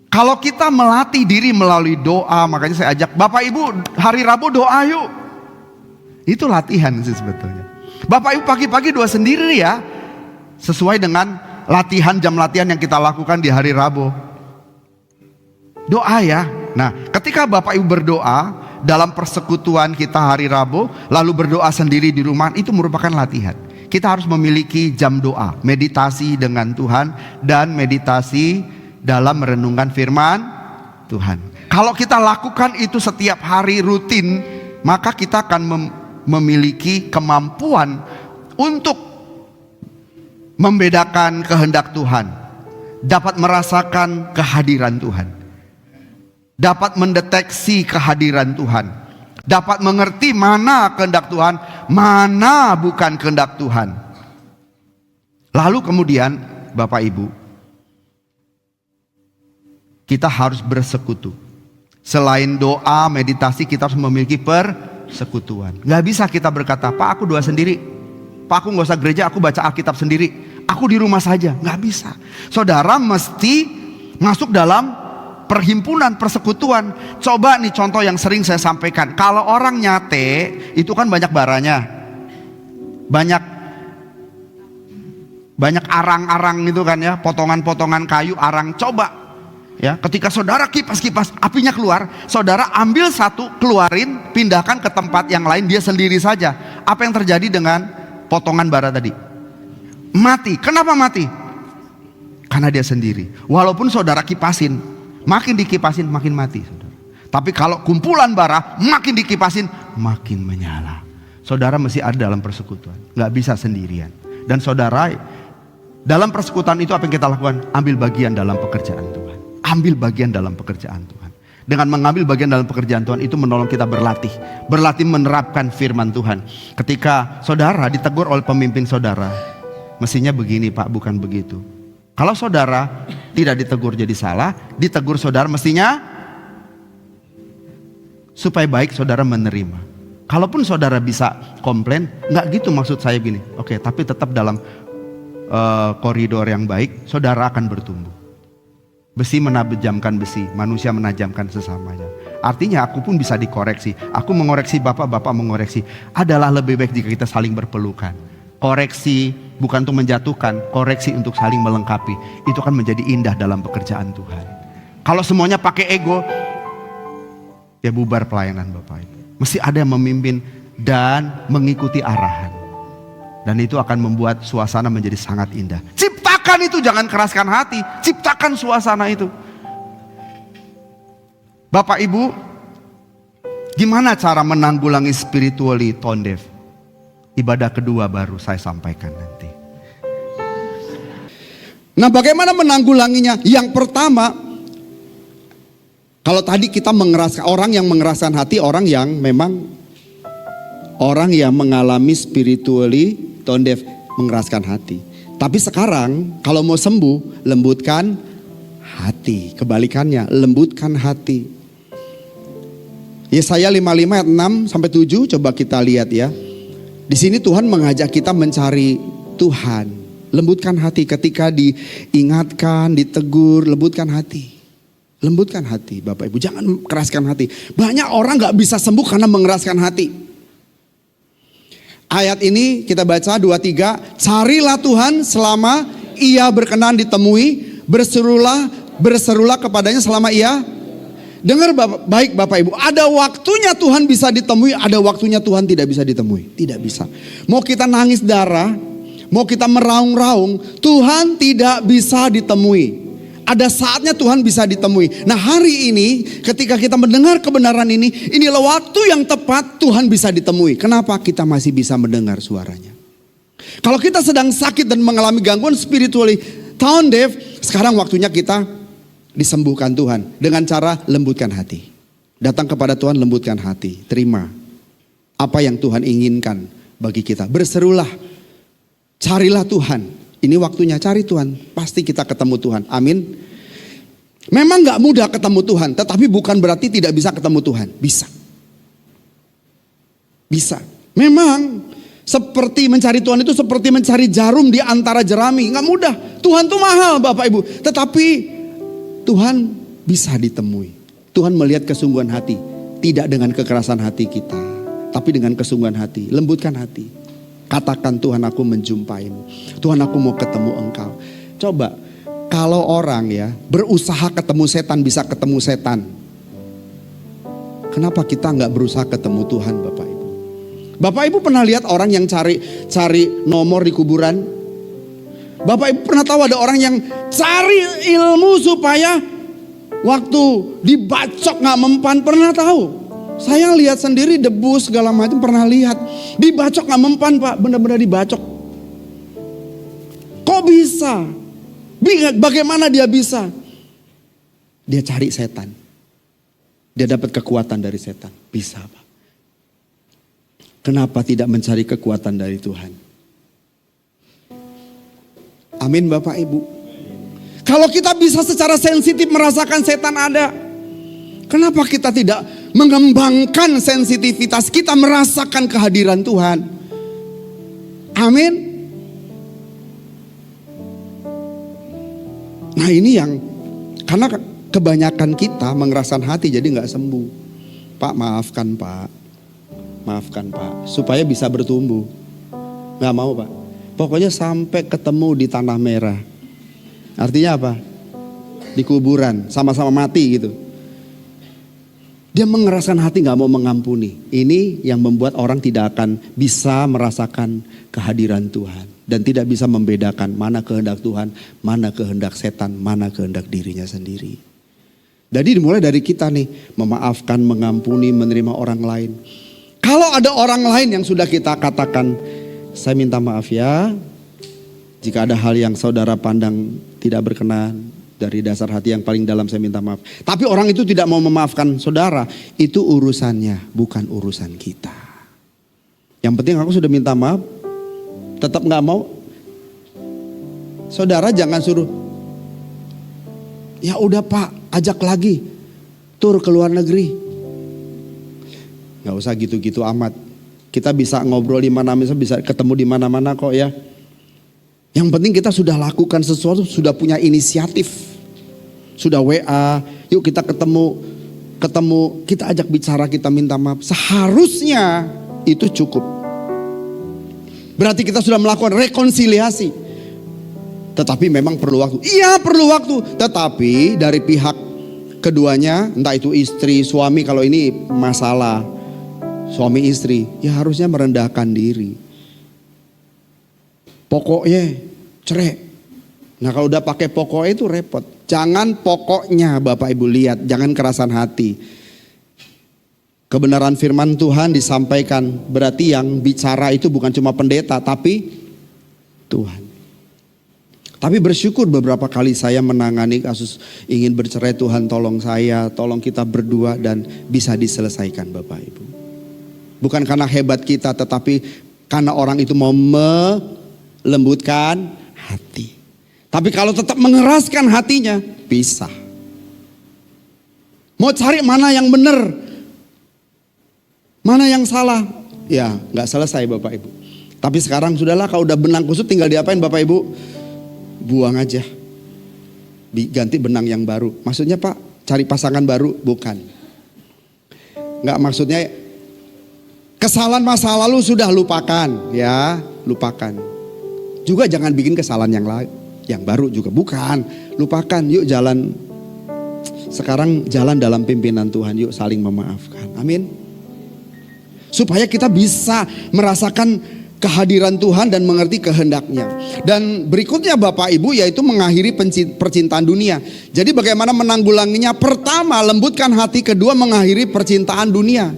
Kalau kita melatih diri melalui doa, makanya saya ajak Bapak Ibu hari Rabu doa yuk. Itu latihan sih sebetulnya. Bapak Ibu pagi-pagi doa sendiri ya. Sesuai dengan latihan, jam latihan yang kita lakukan di hari Rabu. Doa ya. Nah ketika Bapak Ibu berdoa dalam persekutuan kita hari Rabu, lalu berdoa sendiri di rumah, itu merupakan latihan. Kita harus memiliki jam doa, meditasi dengan Tuhan dan meditasi dalam merenungkan firman Tuhan. Kalau kita lakukan itu setiap hari rutin, maka kita akan memiliki kemampuan untuk membedakan kehendak Tuhan, dapat merasakan kehadiran Tuhan, dapat mendeteksi kehadiran Tuhan, dapat mengerti mana kehendak Tuhan, mana bukan kehendak Tuhan. Lalu kemudian Bapak Ibu, kita harus bersekutu. Selain doa, meditasi, kita harus memiliki persekutuan. Gak bisa kita berkata, Pak aku doa sendiri, Pak aku gak usah gereja, aku baca Alkitab sendiri, aku di rumah saja. Gak bisa. Saudara mesti masuk dalam perhimpunan, persekutuan. Coba nih contoh yang sering saya sampaikan. Kalau orang nyate, itu kan banyak baranya, banyak arang-arang gitu kan ya, potongan-potongan kayu, arang. Coba ya, ketika saudara kipas-kipas apinya keluar, saudara ambil satu, keluarin, pindahkan ke tempat yang lain, dia sendiri saja. Apa yang terjadi dengan potongan bara tadi? Mati. Kenapa mati? Karena dia sendiri. Walaupun saudara kipasin, makin dikipasin makin mati saudara. Tapi kalau kumpulan bara makin dikipasin makin menyala. Saudara mesti ada dalam persekutuan, gak bisa sendirian. Dan saudara Dalam persekutuan itu apa yang kita lakukan? Ambil bagian dalam pekerjaan Tuhan. Ambil bagian dalam pekerjaan Tuhan. Dengan mengambil bagian dalam pekerjaan Tuhan itu menolong kita berlatih. Berlatih menerapkan firman Tuhan. Ketika saudara ditegur oleh pemimpin saudara, mestinya begini Pak, bukan begitu. Kalau saudara tidak ditegur jadi salah, ditegur saudara mestinya supaya baik saudara menerima. Kalaupun saudara bisa komplain, nggak gitu maksud saya gini. Oke, tapi tetap dalam koridor yang baik, saudara akan bertumbuh. Besi menajamkan besi, manusia menajamkan sesamanya. Artinya aku pun bisa dikoreksi. Aku mengoreksi Bapak, Bapak mengoreksi. Adalah lebih baik jika kita saling berpelukan. Koreksi bukan untuk menjatuhkan, koreksi untuk saling melengkapi. Itu akan menjadi indah dalam pekerjaan Tuhan. Kalau semuanya pakai ego, ya bubar pelayanan Bapak Ibu. Mesti ada yang memimpin dan mengikuti arahan. Dan itu akan membuat suasana menjadi sangat indah. Ciptakan itu, jangan keraskan hati. Ciptakan suasana itu. Bapak Ibu, gimana cara menanggulangi spiritually tone deaf? Ibadah kedua baru saya sampaikan nanti. Nah, bagaimana menanggulanginya? Yang pertama, kalau tadi kita mengeraskan, orang yang mengeraskan hati, orang yang memang mengalami spiritually tone deaf, mengeraskan hati. Tapi sekarang kalau mau sembuh, lembutkan hati. Kebalikannya, lembutkan hati. Yesaya 55 ayat 6 sampai 7, coba kita lihat ya. Di sini Tuhan mengajak kita mencari Tuhan. Lembutkan hati ketika diingatkan, ditegur, lembutkan hati. Lembutkan hati Bapak Ibu, jangan keraskan hati. Banyak orang gak bisa sembuh karena mengeraskan hati. Ayat ini kita baca 2-3. Carilah Tuhan selama ia berkenan ditemui. Berserulah kepadanya selama ia. Dengar baik Bapak Ibu. Ada waktunya Tuhan bisa ditemui. Ada waktunya Tuhan tidak bisa ditemui. Tidak bisa. Mau kita nangis darah, mau kita meraung-raung, Tuhan tidak bisa ditemui. Ada saatnya Tuhan bisa ditemui. Nah, hari ini ketika kita mendengar kebenaran ini, inilah waktu yang tepat Tuhan bisa ditemui. Kenapa? Kita masih bisa mendengar suaranya. Kalau kita sedang sakit dan mengalami gangguan spiritually tone deaf, sekarang waktunya kita disembuhkan Tuhan dengan cara lembutkan hati. Datang kepada Tuhan, lembutkan hati, terima apa yang Tuhan inginkan bagi kita. Berserulah, carilah Tuhan. Ini waktunya cari Tuhan, pasti kita ketemu Tuhan. Amin. Memang gak mudah ketemu Tuhan, tetapi bukan berarti tidak bisa ketemu Tuhan. Bisa. Bisa. Memang seperti mencari Tuhan itu seperti mencari jarum di antara jerami. Gak mudah. Tuhan tuh mahal Bapak Ibu. Tetapi Tuhan bisa ditemui. Tuhan melihat kesungguhan hati. Tidak dengan kekerasan hati kita, tapi dengan kesungguhan hati. Lembutkan hati. Katakan, Tuhan aku menjumpaimu. Tuhan aku mau ketemu engkau. Coba kalau orang ya berusaha ketemu setan bisa ketemu setan. Kenapa kita nggak berusaha ketemu Tuhan Bapak Ibu? Bapak Ibu pernah lihat orang yang cari nomor di kuburan? Bapak Ibu pernah tahu ada orang yang cari ilmu supaya waktu dibacok nggak mempan? Pernah tahu? Saya lihat sendiri debu segala macam, pernah lihat. Dibacok gak mempan Pak, benar-benar dibacok. Kok bisa? Bagaimana dia bisa? Dia cari setan. Dia dapat kekuatan dari setan. Bisa Pak. Kenapa tidak mencari kekuatan dari Tuhan? Amin Bapak Ibu. Kalau kita bisa secara sensitif merasakan setan ada, kenapa kita tidak mengembangkan sensitivitas kita merasakan kehadiran Tuhan? Amin. Nah ini yang karena kebanyakan kita mengeraskan hati jadi gak sembuh. Pak maafkan Pak, maafkan Pak, supaya bisa bertumbuh. Gak mau Pak, pokoknya sampai ketemu di tanah merah. Artinya apa? Di kuburan, sama-sama mati gitu. Dia mengeraskan hati gak mau mengampuni. Ini yang membuat orang tidak akan bisa merasakan kehadiran Tuhan. Dan tidak bisa membedakan mana kehendak Tuhan, mana kehendak setan, mana kehendak dirinya sendiri. Jadi dimulai dari kita nih, memaafkan, mengampuni, menerima orang lain. Kalau ada orang lain yang sudah kita katakan, saya minta maaf ya, Jika ada hal yang saudara pandang tidak berkenan, dari dasar hati yang paling dalam saya minta maaf. Tapi orang itu tidak mau memaafkan saudara, itu urusannya, bukan urusan kita. Yang penting aku sudah minta maaf, tetap gak mau. Saudara jangan suruh, ya udah Pak, ajak lagi tur ke luar negeri. Gak usah gitu-gitu amat. Kita bisa ngobrol di mana-mana, bisa ketemu di mana-mana kok ya. Yang penting kita sudah lakukan sesuatu, sudah punya inisiatif. Sudah WA, yuk kita ketemu, kita ajak bicara, kita minta maaf. Seharusnya itu cukup. Berarti kita sudah melakukan rekonsiliasi. Tetapi memang perlu waktu. Iya perlu waktu. Tetapi dari pihak keduanya, entah itu istri, suami, kalau ini masalah suami istri, ya harusnya merendahkan diri. Pokoknya cerai. Nah kalau udah pakai pokoknya itu repot. Jangan pokoknya Bapak Ibu lihat, jangan kerasan hati. Kebenaran firman Tuhan disampaikan, berarti yang bicara itu bukan cuma pendeta tapi Tuhan. Tapi bersyukur beberapa kali saya menangani kasus ingin bercerai, Tuhan tolong saya, tolong kita berdua dan bisa diselesaikan Bapak Ibu. Bukan karena hebat kita, tetapi karena orang itu mau melembutkan hati. Tapi kalau tetap mengeraskan hatinya, pisah. Mau cari mana yang benar, mana yang salah, ya nggak selesai Bapak Ibu. Tapi sekarang sudahlah, kalau udah benang kusut tinggal diapain Bapak Ibu? Buang aja, diganti benang yang baru. Maksudnya Pak, cari pasangan baru? Bukan. Nggak, maksudnya kesalahan masa lalu sudah lupakan, ya lupakan. Juga jangan bikin kesalahan yang lain. Yang baru juga bukan, lupakan, yuk jalan. Sekarang jalan dalam pimpinan Tuhan, yuk saling memaafkan. Amin. Supaya kita bisa merasakan kehadiran Tuhan dan mengerti kehendaknya. Dan berikutnya Bapak Ibu, yaitu mengakhiri percintaan dunia. Jadi bagaimana menanggulanginya? Pertama, lembutkan hati. Kedua, mengakhiri percintaan dunia.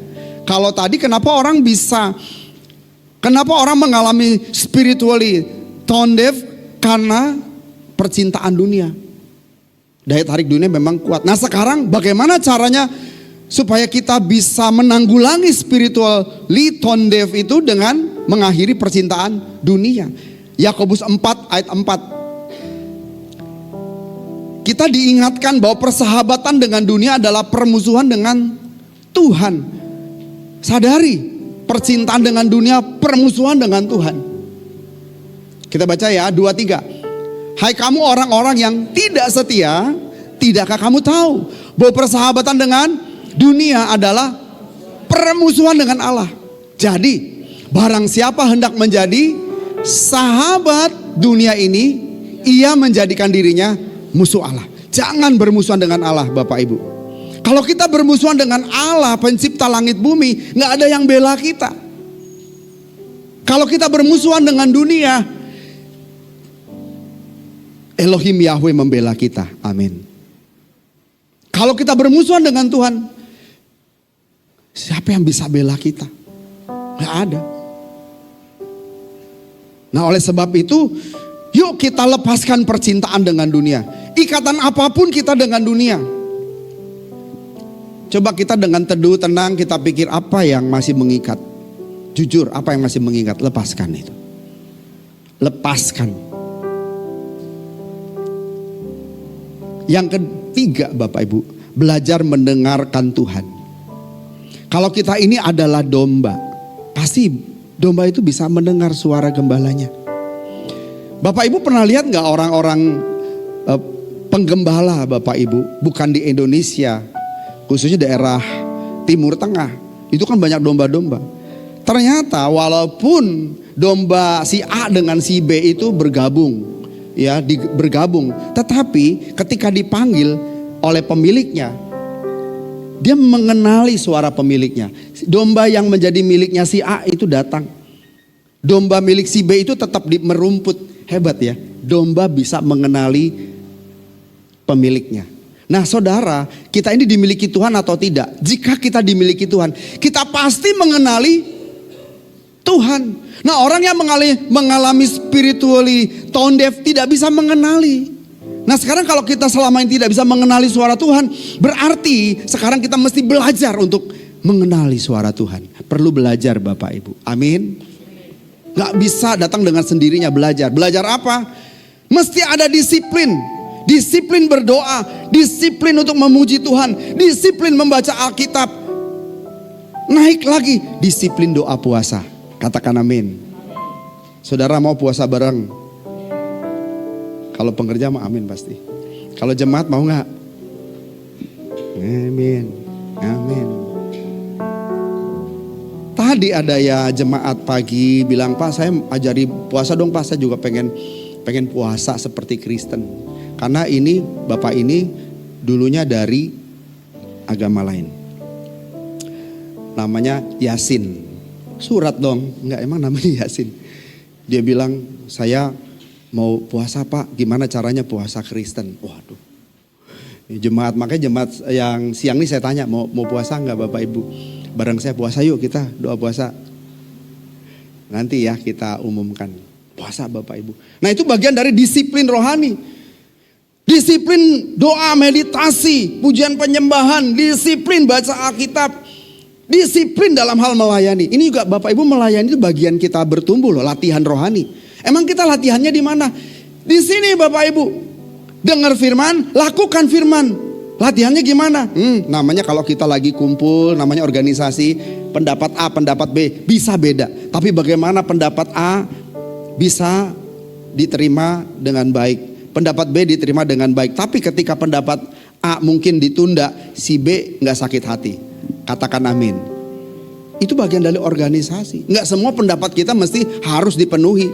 Kalau tadi kenapa orang mengalami spiritually tone deaf? Karena percintaan dunia. Daya tarik dunia memang kuat. Nah sekarang bagaimana caranya supaya kita bisa menanggulangi spiritually tone deaf itu dengan mengakhiri percintaan dunia. Yakobus 4 ayat 4. Kita diingatkan bahwa persahabatan dengan dunia adalah permusuhan dengan Tuhan. Sadari, percintaan dengan dunia permusuhan dengan Tuhan. Kita baca ya 2-3. Hai kamu orang-orang yang tidak setia, tidakkah kamu tahu bahwa persahabatan dengan dunia adalah permusuhan dengan Allah? Jadi barang siapa hendak menjadi sahabat dunia ini, ia menjadikan dirinya musuh Allah. Jangan bermusuhan dengan Allah Bapak Ibu. Kalau kita bermusuhan dengan Allah pencipta langit bumi, gak ada yang bela kita. Kalau kita bermusuhan dengan dunia, Elohim Yahweh membela kita. Amin. Kalau kita bermusuhan dengan Tuhan, siapa yang bisa bela kita? Gak ada. Nah oleh sebab itu, yuk kita lepaskan percintaan dengan dunia. Ikatan apapun kita dengan dunia. Coba kita dengan teduh, tenang, kita pikir apa yang masih mengikat. Jujur, apa yang masih mengikat? Lepaskan itu. Lepaskan. Yang ketiga Bapak Ibu, belajar mendengarkan Tuhan. Kalau kita ini adalah domba, pasti domba itu bisa mendengar suara gembalanya. Bapak Ibu pernah lihat gak orang-orang penggembala Bapak Ibu, bukan di Indonesia, khususnya daerah Timur Tengah, itu kan banyak domba-domba. Ternyata walaupun domba si A dengan si B itu bergabung, tetapi ketika dipanggil oleh pemiliknya, dia mengenali suara pemiliknya. Domba yang menjadi miliknya si A itu datang. Domba milik si B itu tetap merumput. Hebat ya, domba bisa mengenali pemiliknya. Nah saudara, kita ini dimiliki Tuhan atau tidak? Jika kita dimiliki Tuhan, kita pasti mengenali Tuhan. Nah, orang yang mengalami spiritually tone deaf tidak bisa mengenali. Nah, sekarang kalau kita selama ini tidak bisa mengenali suara Tuhan, berarti sekarang kita mesti belajar untuk mengenali suara Tuhan. Perlu belajar Bapak Ibu. Amin. Gak bisa datang dengan sendirinya belajar. Belajar apa? Mesti ada disiplin. Disiplin berdoa, disiplin untuk memuji Tuhan, disiplin membaca Alkitab. Naik lagi, disiplin doa puasa. Katakan amin. Saudara mau puasa bareng? Kalau pengerja mau amin pasti. Kalau jemaat mau nggak? Amin, amin. Tadi ada ya jemaat pagi bilang, Pak saya ajari puasa dong Pak, saya juga pengen puasa seperti Kristen. Karena ini Bapak ini dulunya dari agama lain. Namanya Yasin. Surat dong, enggak emang namanya Yasin. Dia bilang, saya mau puasa Pak, gimana caranya puasa Kristen? Waduh. Jemaat, makanya jemaat yang siang ini saya tanya, mau puasa enggak Bapak Ibu? Bareng saya puasa yuk kita doa puasa. Nanti ya kita umumkan. Puasa Bapak Ibu. Nah itu bagian dari disiplin rohani. Disiplin doa, meditasi, pujian penyembahan, disiplin baca Alkitab, disiplin dalam hal melayani. Ini juga Bapak Ibu melayani itu bagian kita bertumbuh loh, latihan rohani. Emang kita latihannya di mana? Di sini Bapak Ibu. Dengar firman, lakukan firman. Latihannya gimana? Namanya kalau kita lagi kumpul, namanya organisasi, pendapat A, pendapat B bisa beda. Tapi bagaimana pendapat A bisa diterima dengan baik? Pendapat B diterima dengan baik. Tapi ketika pendapat A mungkin ditunda, si B gak sakit hati. Katakan amin. Itu bagian dari organisasi. Gak semua pendapat kita mesti harus dipenuhi.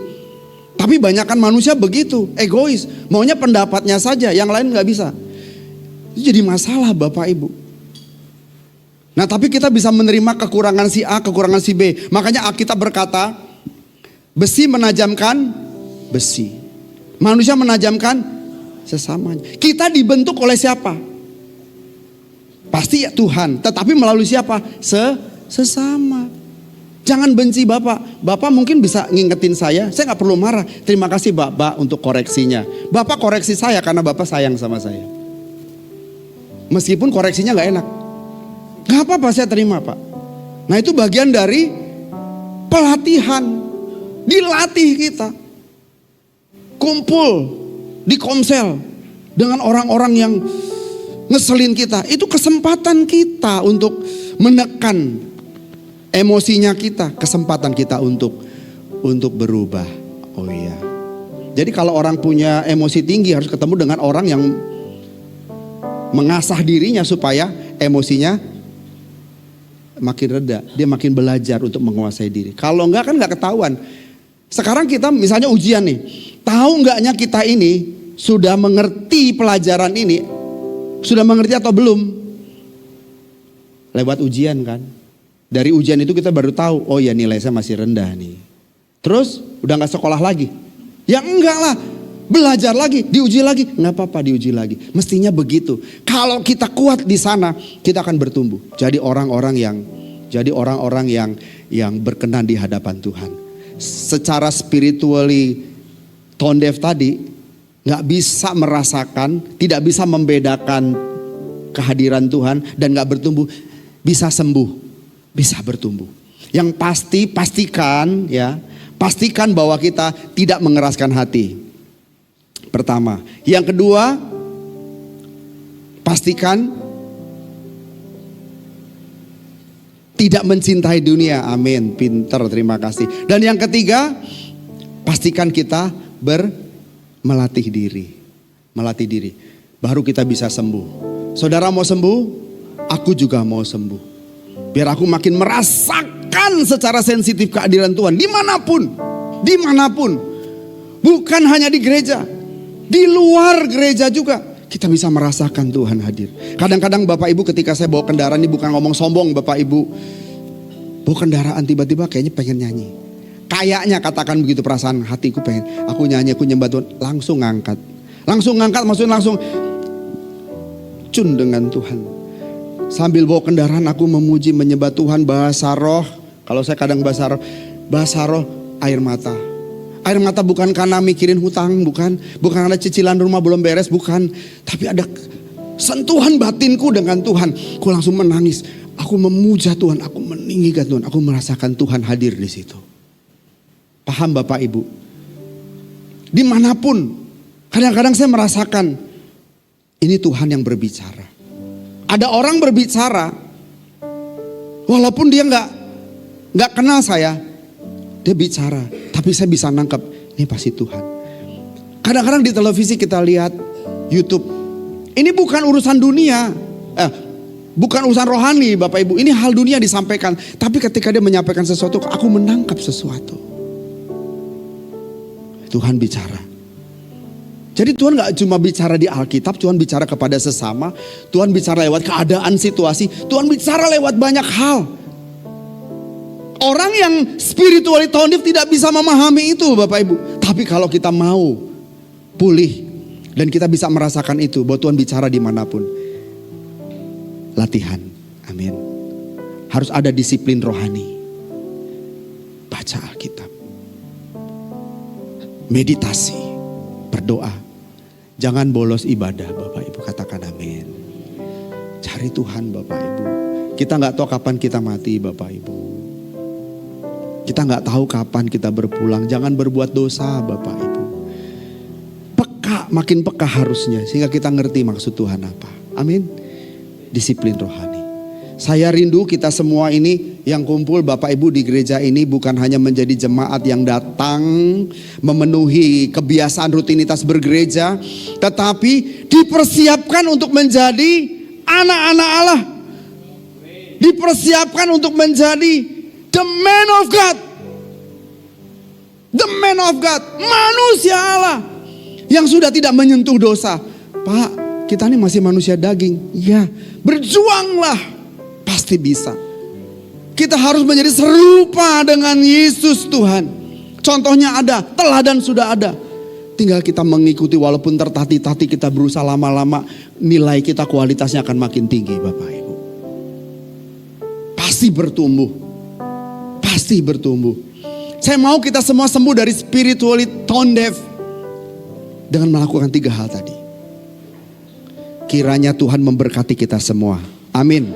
Tapi banyakkan manusia begitu, egois. Maunya pendapatnya saja, yang lain gak bisa. Itu jadi masalah Bapak Ibu. Nah tapi kita bisa menerima kekurangan si A, kekurangan si B. Makanya Alkitab berkata, besi menajamkan besi. Manusia menajamkan sesamanya. Kita dibentuk oleh siapa? Pasti ya Tuhan. Tetapi melalui siapa? Sesama. Jangan benci Bapak. Bapak mungkin bisa ngingetin saya gak perlu marah. Terima kasih Bapak untuk koreksinya. Bapak koreksi saya karena Bapak sayang sama saya. Meskipun koreksinya gak enak. Gak apa-apa saya terima Pak. Nah itu bagian dari pelatihan. Dilatih kita. Kumpul di komsel dengan orang-orang yang ngeselin kita. Itu kesempatan kita untuk menekan emosinya kita. Kesempatan kita untuk berubah. Oh iya. Jadi kalau orang punya emosi tinggi harus ketemu dengan orang yang mengasah dirinya supaya emosinya makin reda. Dia makin belajar untuk menguasai diri. Kalau enggak kan enggak ketahuan. Sekarang kita misalnya ujian nih. Tahu enggaknya kita ini sudah mengerti pelajaran ini? Sudah mengerti atau belum? Lewat ujian kan. Dari ujian itu kita baru tahu, oh ya nilai saya masih rendah nih. Terus udah gak sekolah lagi? Ya enggak lah. Belajar lagi, diuji lagi. Gak apa-apa diuji lagi. Mestinya begitu. Kalau kita kuat di sana, kita akan bertumbuh. Jadi orang-orang yang berkenan di hadapan Tuhan. Secara spiritually tone deaf tadi gak bisa merasakan, tidak bisa membedakan kehadiran Tuhan dan gak bertumbuh, bisa sembuh, bisa bertumbuh. Yang pasti pastikan bahwa kita tidak mengeraskan hati. Pertama, yang kedua pastikan tidak mencintai dunia. Amin, pinter, terima kasih. Dan yang ketiga, pastikan kita melatih diri. Melatih diri. Baru kita bisa sembuh. Saudara mau sembuh? Aku juga mau sembuh. Biar aku makin merasakan secara sensitif kehadiran Tuhan. Dimanapun. Bukan hanya di gereja. Di luar gereja juga. Kita bisa merasakan Tuhan hadir. Kadang-kadang Bapak Ibu ketika saya bawa kendaraan, ini bukan ngomong sombong Bapak Ibu. Bawa kendaraan tiba-tiba kayaknya pengen nyanyi. Kayaknya katakan begitu perasaan hatiku pengen. Aku nyanyi, aku nyembah Tuhan. Langsung ngangkat, maksudnya langsung cun dengan Tuhan. Sambil bawa kendaraan aku memuji, menyembah Tuhan bahasa roh. Kalau saya kadang bahasa roh air mata. Air mata bukan karena mikirin hutang, bukan karena cicilan rumah belum beres, bukan. Tapi ada sentuhan batinku dengan Tuhan. Aku langsung menangis. Aku memuja Tuhan, aku meninggikan Tuhan, aku merasakan Tuhan hadir di situ. Paham Bapak Ibu? Dimanapun, kadang-kadang saya merasakan ini Tuhan yang berbicara. Ada orang berbicara, walaupun dia nggak kenal saya, dia bicara, tapi saya bisa nangkap ini pasti Tuhan. Kadang-kadang di televisi kita lihat YouTube, ini bukan urusan dunia, bukan urusan rohani Bapak Ibu, ini hal dunia disampaikan. Tapi ketika dia menyampaikan sesuatu, aku menangkap sesuatu. Tuhan bicara. Jadi Tuhan gak cuma bicara di Alkitab, Tuhan bicara kepada sesama, Tuhan bicara lewat keadaan situasi, Tuhan bicara lewat banyak hal. Orang yang spiritually tone deaf tidak bisa memahami itu Bapak Ibu. Tapi kalau kita mau pulih dan kita bisa merasakan itu, bahwa Tuhan bicara dimanapun. Latihan, amin. Harus ada disiplin rohani. Baca Alkitab. Meditasi, berdoa. Jangan bolos ibadah Bapak Ibu, katakan amin. Cari Tuhan Bapak Ibu. Kita gak tahu kapan kita mati Bapak Ibu. Kita gak tahu kapan kita berpulang. Jangan berbuat dosa Bapak Ibu. Peka, makin peka harusnya. Sehingga kita ngerti maksud Tuhan apa. Amin. Disiplin rohani. Saya rindu kita semua ini yang kumpul Bapak Ibu di gereja ini bukan hanya menjadi jemaat yang datang memenuhi kebiasaan rutinitas bergereja, tetapi dipersiapkan untuk menjadi anak-anak Allah. Dipersiapkan untuk menjadi the man of God. The man of God, manusia Allah yang sudah tidak menyentuh dosa. Pak, kita ini masih manusia daging. Ya, berjuanglah. Pasti bisa. Kita harus menjadi serupa dengan Yesus Tuhan. Contohnya ada, teladan sudah ada. Tinggal kita mengikuti, walaupun tertati-tati kita berusaha lama-lama, nilai kita kualitasnya akan makin tinggi Bapak Ibu. Pasti bertumbuh. Pasti bertumbuh. Saya mau kita semua sembuh dari spiritually tone deaf dengan melakukan 3 hal tadi. Kiranya Tuhan memberkati kita semua. Amin.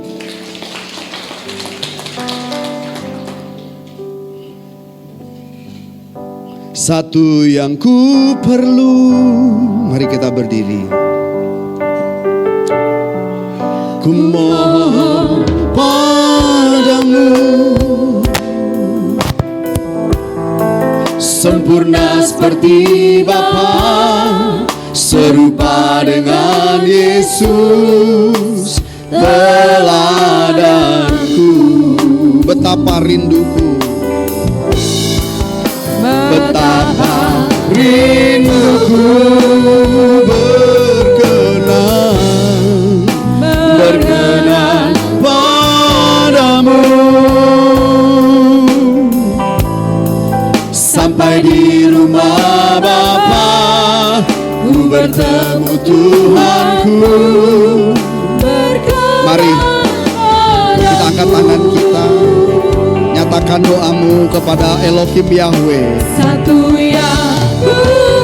Satu yang ku perlu, mari kita berdiri. Ku mohon padamu, sempurna seperti Bapa, serupa dengan Yesus teladanku. Betapa rinduku, betapa rinduku berkenan padamu. Sampai di rumah Bapa, ku bertemu Tuhanku. Mari kita angkat tangan kita, nyatakan doamu kepada Elohim Yahweh. Satu yang ku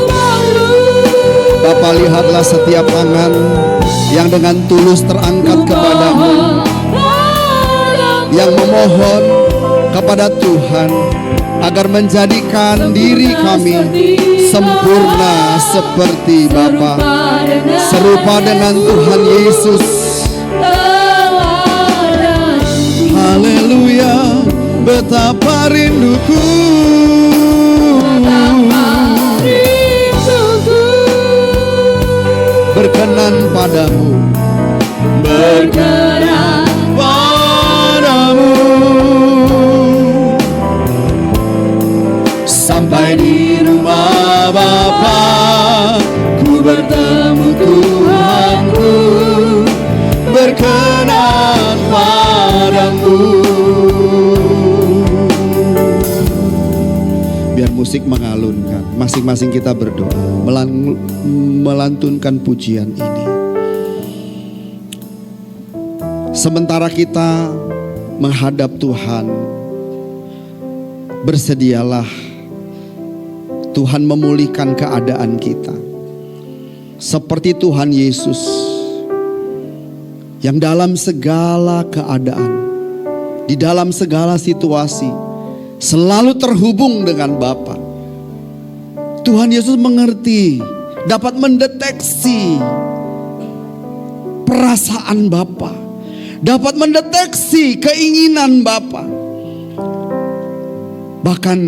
malu. Bapa, lihatlah setiap tangan yang dengan tulus terangkat kepadamu, yang memohon kepada Tuhan agar menjadikan diri kami sempurna seperti Bapa, serupa dengan Tuhan Yesus. Haleluya, betapa rinduku, berkenan padamu, berkenan padamu. Sampai di rumah Bapa, ku bertemu Tuhanku, berkenan padamu. Biar musik mengalunkan, masing-masing kita berdoa, melantunkan pujian ini. Sementara kita menghadap Tuhan, bersedialah Tuhan memulihkan keadaan kita. Seperti Tuhan Yesus yang dalam segala keadaan, di dalam segala situasi selalu terhubung dengan Bapa. Tuhan Yesus mengerti, dapat mendeteksi perasaan Bapa, dapat mendeteksi keinginan Bapa. Bahkan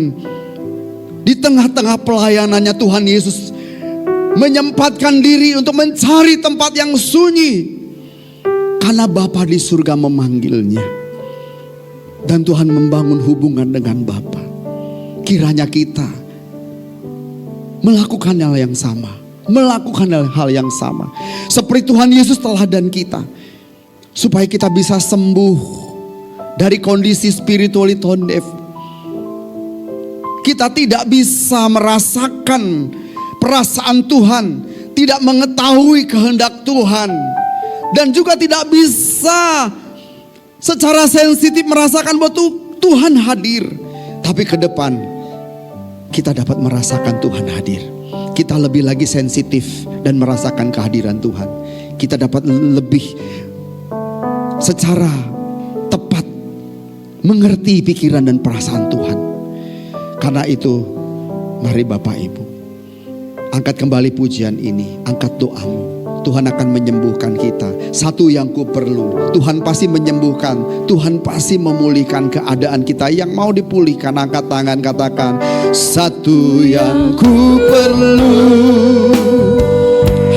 di tengah-tengah pelayanannya Tuhan Yesus menyempatkan diri untuk mencari tempat yang sunyi, karena Bapa di surga memanggilnya. Dan Tuhan membangun hubungan dengan Bapa. Kiranya kita melakukan hal yang sama, melakukan hal yang sama seperti Tuhan Yesus teladan kita, supaya kita bisa sembuh dari kondisi spiritually tone deaf. Kita tidak bisa merasakan perasaan Tuhan, tidak mengetahui kehendak Tuhan, dan juga tidak bisa secara sensitif merasakan bahwa Tuhan hadir. Tapi ke depan kita dapat merasakan Tuhan hadir. Kita lebih lagi sensitif dan merasakan kehadiran Tuhan. Kita dapat lebih secara tepat mengerti pikiran dan perasaan Tuhan. Karena itu, mari Bapak Ibu, angkat kembali pujian ini, angkat doamu. Tuhan akan menyembuhkan kita. Satu yang ku perlu, Tuhan pasti menyembuhkan. Tuhan pasti memulihkan keadaan kita yang mau dipulihkan. Angkat tangan, katakan, satu yang ku perlu.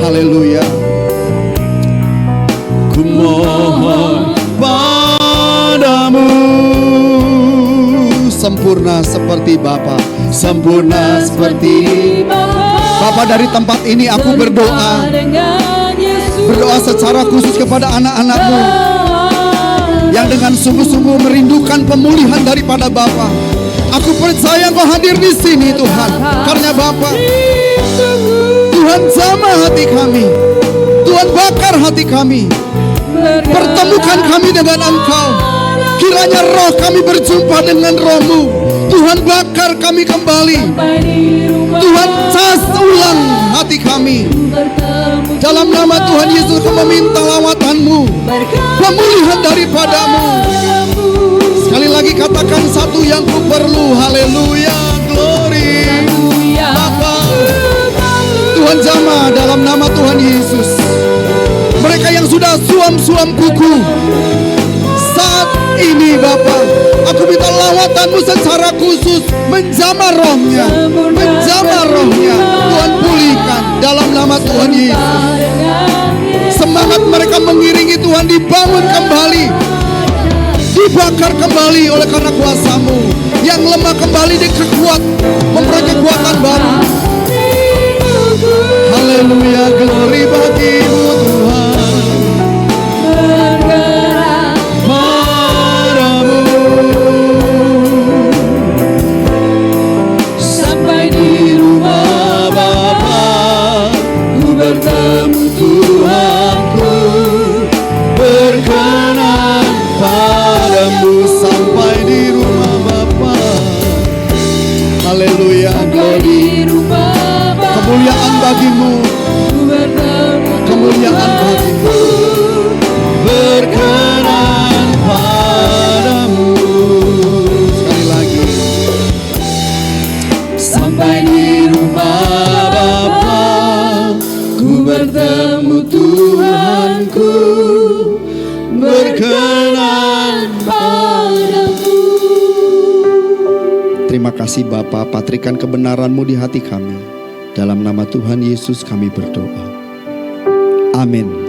Haleluya. Ku mohon padamu, sempurna seperti Bapa, sempurna seperti Bapa. Dari tempat ini aku berdoa, berdoa secara khusus kepada anak-anakmu yang dengan sungguh-sungguh merindukan pemulihan daripada Bapa. Aku percaya Engkau hadir di sini Tuhan, karena Bapa, Tuhan jamah hati kami, Tuhan bakar hati kami, pertemukan kami dengan Engkau. Kiranya roh kami berjumpa dengan roh-Mu. Tuhan bakar kami kembali, Tuhan cas ulang hati kami. Dalam nama Tuhan Yesus kami meminta lawatan-Mu, pemulihan daripada-Mu. Sekali lagi katakan, satu yang ku perlu. Haleluya, glory Bapa. Tuhan jamah dalam nama Tuhan Yesus. Mereka yang sudah suam-suam kuku, saat ini Bapa, aku minta lawatan-Mu secara khusus, menjamah rohnya, menjamah rohnya. Tuhan pulihkan dalam nama Tuhan Yesus. Semangat mereka mengiringi Tuhan dibangun kembali, dibakar kembali oleh karena kuasa-Mu. Yang lemah kembali dikuat, memperoleh kekuatan baru. Haleluya, glory bagi-Mu Tuhan. Sampai di rumah Bapa, ku bertemu Tuhanku, Berkenan padamu sampai di rumah Bapa. Haleluya, glory. di rumah Bapa, Kemuliaan bagi-Mu, ku bertemu kemuliaan bagi-Mu. Berkenan padamu. Sekali lagi. sampai di rumah Bapa, ku bertemu Tuhanku, berkenan padamu. Terima kasih Bapa, patrikan kebenaran-Mu di hati kami. Dalam nama Tuhan Yesus kami berdoa. Amin.